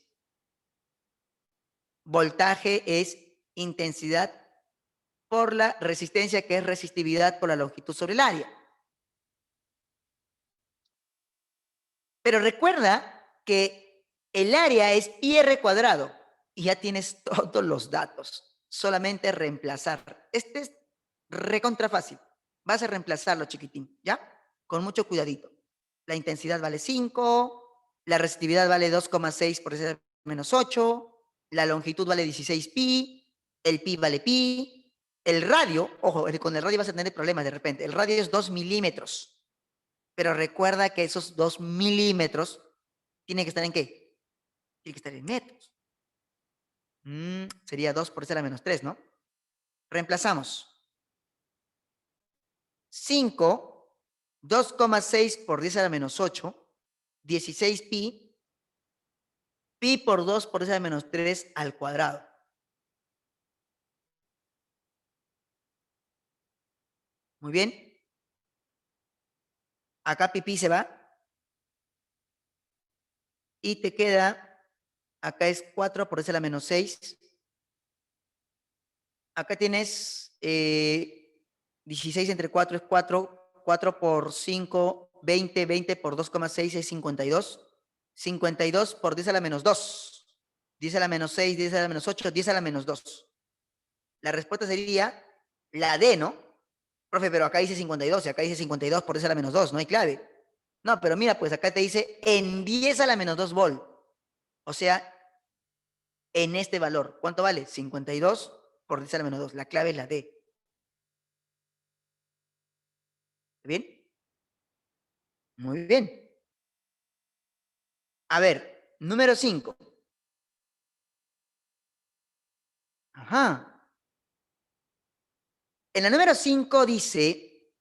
Voltaje es intensidad por la resistencia, que es resistividad por la longitud sobre el área. Pero recuerda que el área es pi r cuadrado y ya tienes todos los datos. Solamente reemplazar. Este es recontra fácil. Vas a reemplazarlo, chiquitín, ¿ya? Con mucho cuidadito. La intensidad vale 5, la resistividad vale 2,6 por 10 menos 8, la longitud vale 16 pi, el pi vale pi, el radio, ojo, con el radio vas a tener problemas de repente, el radio es 2 milímetros, pero recuerda que esos 2 milímetros tienen que estar ¿en qué? Tienen que estar en metros. Sería 2 por 10 a la menos 3, ¿no? Reemplazamos. 5, 2,6 por 10 a la menos 8, 16 pi, pi por 2 por 10 a la menos 3 al cuadrado. Muy bien. Acá pi se va. Y te queda, acá es 4 por 10 a la menos 6. Acá tienes 16 entre 4 es 4. 4 por 5, 20. 20 por 2,6 es 52. 52 por 10 a la menos 2. 10 a la menos 6, 10 a la menos 8, 10 a la menos 2. La respuesta sería la D, ¿no? Profe, pero acá dice 52 y acá dice 52 por 10 a la menos 2, no hay clave. No, pero mira, pues acá te dice en 10 a la menos 2 volt. O sea, en este valor. ¿Cuánto vale? 52 por 10 a la menos 2. La clave es la D. ¿Bien? Muy bien. A ver, número 5. Ajá. En la número 5 dice,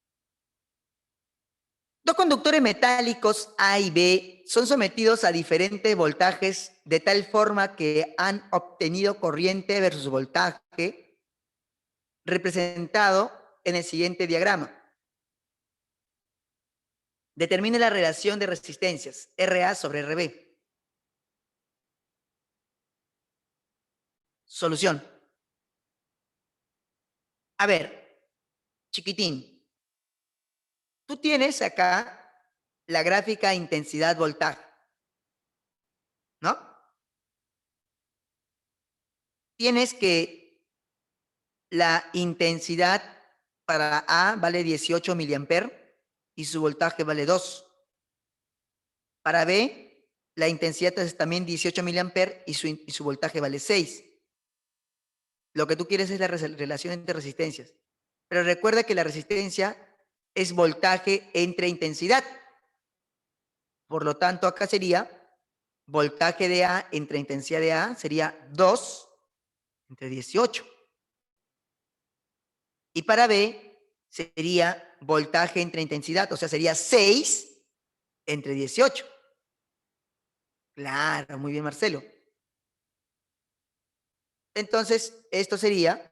dos conductores metálicos A y B son sometidos a diferentes voltajes de tal forma que han obtenido corriente versus voltaje representado en el siguiente diagrama. Determine la relación de resistencias, RA sobre RB. Solución. A ver, chiquitín, tú tienes acá la gráfica intensidad-voltaje, ¿no? Tienes que la intensidad para A vale 18 miliamperes y su voltaje vale 2. Para B, la intensidad es también 18 miliamperes y su voltaje vale 6. Lo que tú quieres es la relación entre resistencias. Pero recuerda que la resistencia es voltaje entre intensidad. Por lo tanto, acá sería voltaje de A entre intensidad de A sería 2 entre 18. Y para B sería voltaje entre intensidad, o sea, sería 6 entre 18. Claro, muy bien, Marcelo. Entonces, esto sería,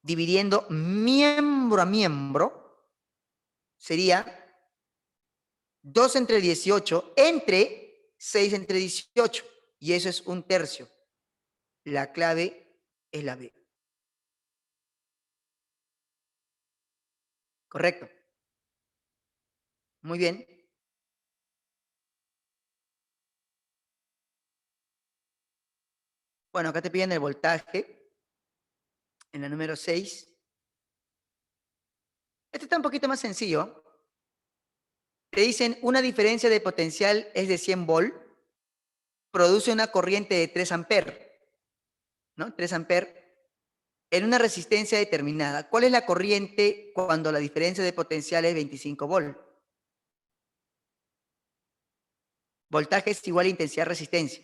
dividiendo miembro a miembro, sería 2 entre 18 entre 6 entre 18. Y eso es un tercio. La clave es la B. Correcto. Muy bien. Bueno, acá te piden el voltaje en la número 6. Este está un poquito más sencillo. Te dicen una diferencia de potencial es de 100 volt, produce una corriente de 3 amperes, ¿no? 3 amperes en una resistencia determinada. ¿Cuál es la corriente cuando la diferencia de potencial es 25 volt? Voltaje es igual a intensidad resistencia.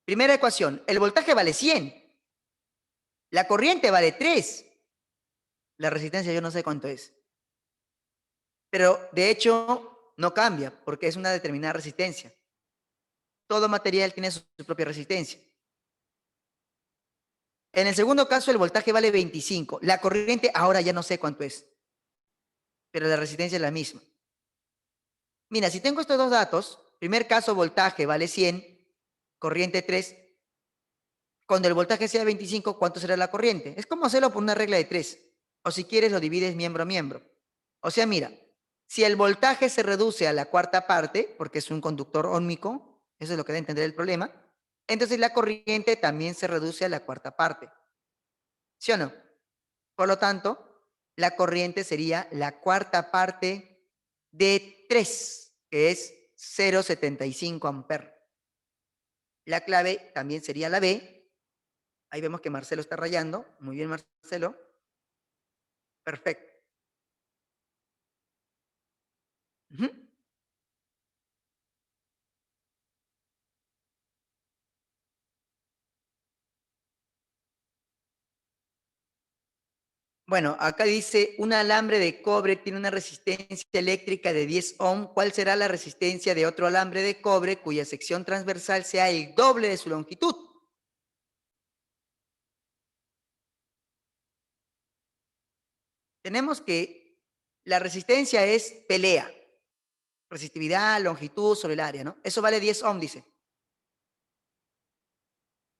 Primera ecuación, el voltaje vale 100. La corriente vale 3. La resistencia yo no sé cuánto es. Pero de hecho no cambia porque es una determinada resistencia. Todo material tiene su propia resistencia. En el segundo caso el voltaje vale 25. La corriente ahora ya no sé cuánto es. Pero la resistencia es la misma. Mira, si tengo estos dos datos, primer caso voltaje vale 100, corriente 3. Cuando el voltaje sea 25, ¿cuánto será la corriente? Es como hacerlo por una regla de 3. O si quieres lo divides miembro a miembro. O sea, mira, si el voltaje se reduce a la cuarta parte, porque es un conductor óhmico, eso es lo que da a entender el problema, entonces la corriente también se reduce a la cuarta parte. ¿Sí o no? Por lo tanto, la corriente sería la cuarta parte de 3, que es 0,75 amperes. La clave también sería la B. Ahí vemos que Marcelo está rayando. Muy bien, Marcelo. Perfecto. Uh-huh. Bueno, acá dice, un alambre de cobre tiene una resistencia eléctrica de 10 ohm. ¿Cuál será la resistencia de otro alambre de cobre cuya sección transversal sea el doble de su longitud? Tenemos que la resistencia es pelea. Resistividad, longitud sobre el área, ¿no? Eso vale 10 ohm, dice.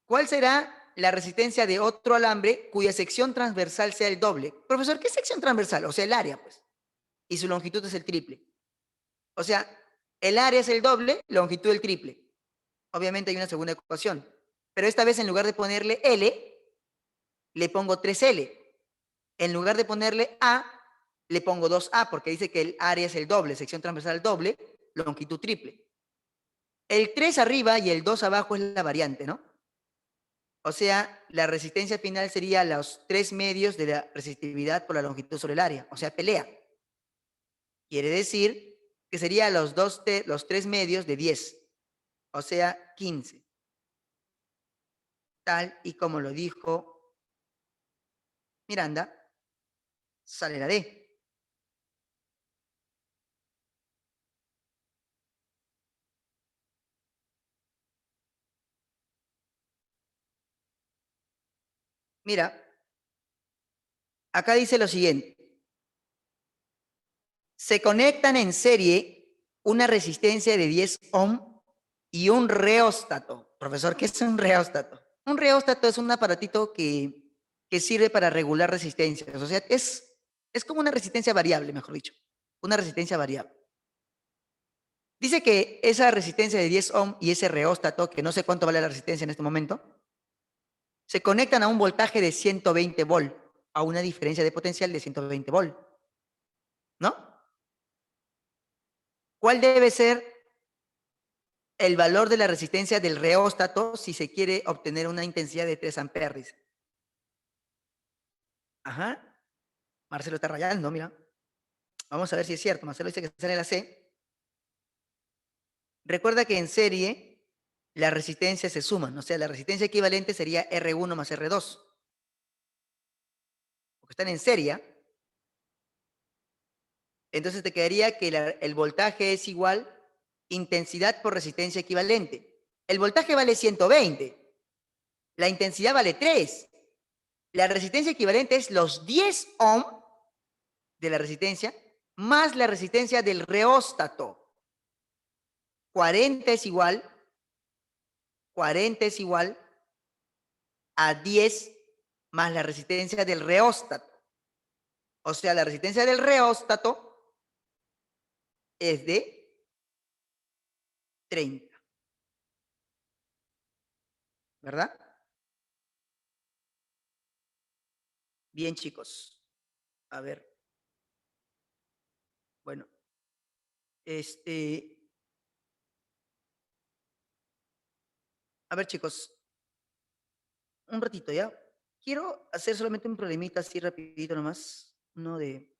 ¿Cuál será la resistencia de otro alambre cuya sección transversal sea el doble? Profesor, ¿qué sección transversal? O sea, el área, pues. Y su longitud es el triple. O sea, el área es el doble, longitud el triple. Obviamente hay una segunda ecuación. Pero esta vez en lugar de ponerle L, le pongo 3L. En lugar de ponerle A, le pongo 2A, porque dice que el área es el doble, sección transversal doble, longitud triple. El 3 arriba y el 2 abajo es la variante, ¿no? O sea, la resistencia final sería los 3 medios de la resistividad por la longitud sobre el área, o sea, pelea. Quiere decir que sería los 3 medios de 10, o sea, 15. Tal y como lo dijo Miranda, sale la D. Mira, acá dice lo siguiente. Se conectan en serie una resistencia de 10 ohm y un reóstato. Profesor, ¿qué es un reóstato? Un reóstato es un aparatito que sirve para regular resistencias. O sea, es como una resistencia variable, mejor dicho. Una resistencia variable. Dice que esa resistencia de 10 ohm y ese reóstato, que no sé cuánto vale la resistencia en este momento, se conectan a un voltaje de 120 volt, a una diferencia de potencial de 120 volt. ¿No? ¿Cuál debe ser el valor de la resistencia del reóstato si se quiere obtener una intensidad de 3 amperes? Ajá. Marcelo está rayando, mira. Vamos a ver si es cierto. Marcelo dice que sale la C. Recuerda que en serie las resistencias se suman. O sea, la resistencia equivalente sería R1 más R2. Porque están en serie. Entonces te quedaría que el voltaje es igual intensidad por resistencia equivalente. El voltaje vale 120. La intensidad vale 3. La resistencia equivalente es los 10 ohm de la resistencia más la resistencia del reóstato. 40 es igual a 10 más la resistencia del reóstato. O sea, la resistencia del reóstato es de 30. ¿Verdad? Bien, chicos. A ver. Bueno. A ver, chicos. Un ratito, ¿ya? Quiero hacer solamente un problemita así rapidito nomás. Uno de...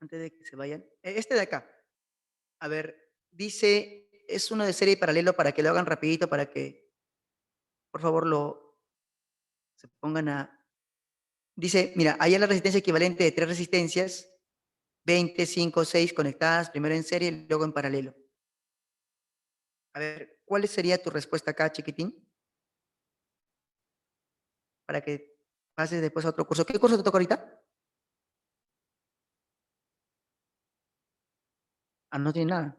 Antes de que se vayan. Este de acá. A ver, dice... Es uno de serie y paralelo para que lo hagan rapidito, para que, por favor, se pongan a... Dice, mira, hay la resistencia equivalente de 3 resistencias, 20, 5, 6 conectadas, primero en serie y luego en paralelo. A ver, ¿cuál sería tu respuesta acá, chiquitín? Para que pases después a otro curso. ¿Qué curso te toca ahorita? Ah, no tiene nada.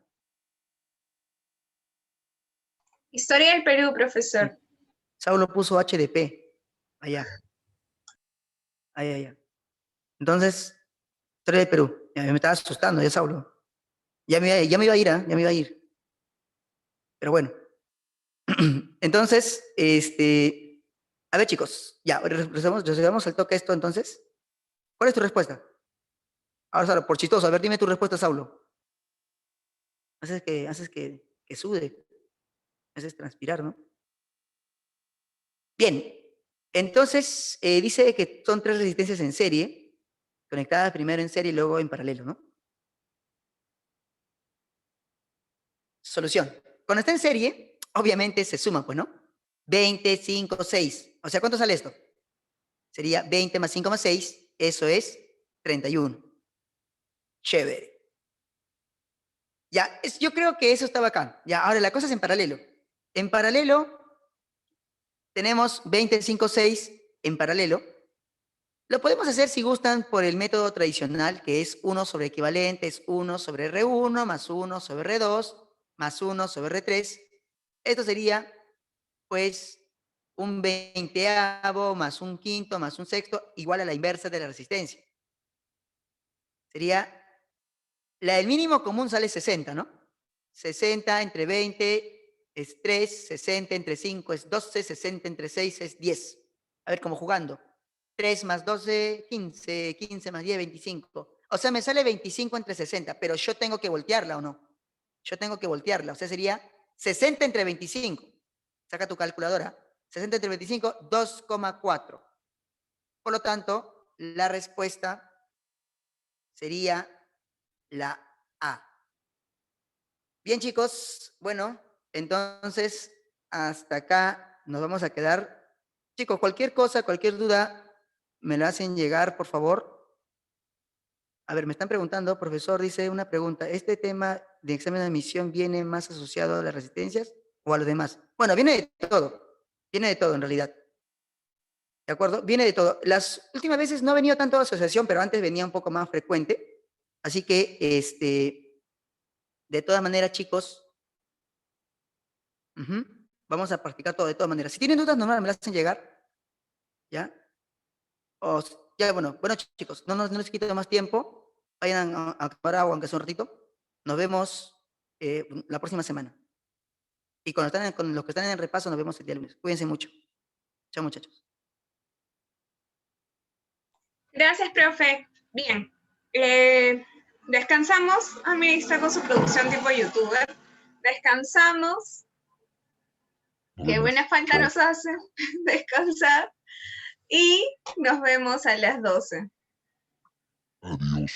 Historia del Perú, profesor. Saulo puso HDP. Allá. Allá. Entonces, historia del Perú. Ya me estaba asustando, ya Saulo. Ya me iba a ir, ¿eh? Ya me iba a ir. Pero bueno. Entonces, a ver, chicos, ya, resolvemos el toque esto entonces. ¿Cuál es tu respuesta? Ahora, Saulo, por chistoso, a ver, dime tu respuesta, Saulo. Haces que sude, haces transpirar, ¿no? Bien, entonces dice que son 3 resistencias en serie, conectadas primero en serie y luego en paralelo, ¿no? Solución. Cuando está en serie, obviamente se suma, pues, ¿no? 20, 5, 6. O sea, ¿cuánto sale esto? Sería 20 más 5 más 6, eso es 31. Chévere. Ya, yo creo que eso está bacán. Ya, ahora la cosa es en paralelo. En paralelo tenemos 20, 5, 6 en paralelo. Lo podemos hacer, si gustan, por el método tradicional, que es 1 sobre equivalente, es 1 sobre R1 más 1 sobre R2 más 1 sobre R3. Esto sería, pues, un 20avo más un quinto más un sexto, igual a la inversa de la resistencia. Sería, la del mínimo común sale 60, ¿no? 60 entre 20 es 3, 60 entre 5 es 12, 60 entre 6 es 10. A ver, como jugando. 3 más 12, 15, 15 más 10, 25. O sea, me sale 25 entre 60, pero yo tengo que voltearla, ¿o no? Yo tengo que voltearla, o sea, sería 60 entre 25. Saca tu calculadora. 60 entre 25, 2,4. Por lo tanto, la respuesta sería la A. Bien, chicos, bueno, entonces hasta acá nos vamos a quedar. Chicos, cualquier cosa, cualquier duda, me la hacen llegar, por favor. A ver, me están preguntando, profesor, dice una pregunta, ¿este tema de examen de admisión viene más asociado a las resistencias o a los demás? Bueno, viene de todo en realidad. ¿De acuerdo? Viene de todo. Las últimas veces no ha venido tanto a asociación, pero antes venía un poco más frecuente. Así que, de todas maneras, chicos, vamos a practicar todo de todas maneras. Si tienen dudas, normal, me las hacen llegar. ¿Ya? Ya, bueno, chicos, no les quito más tiempo. Vayan a tomar agua, aunque sea un ratito. Nos vemos la próxima semana. Y con los que están en el repaso, nos vemos el día lunes. Cuídense mucho. Chao, muchachos. Gracias, profe. Bien. Descansamos. Ah, mira, está con su producción tipo youtuber. Descansamos. Qué buena falta nos hace descansar. Y nos vemos a las 12. Adiós.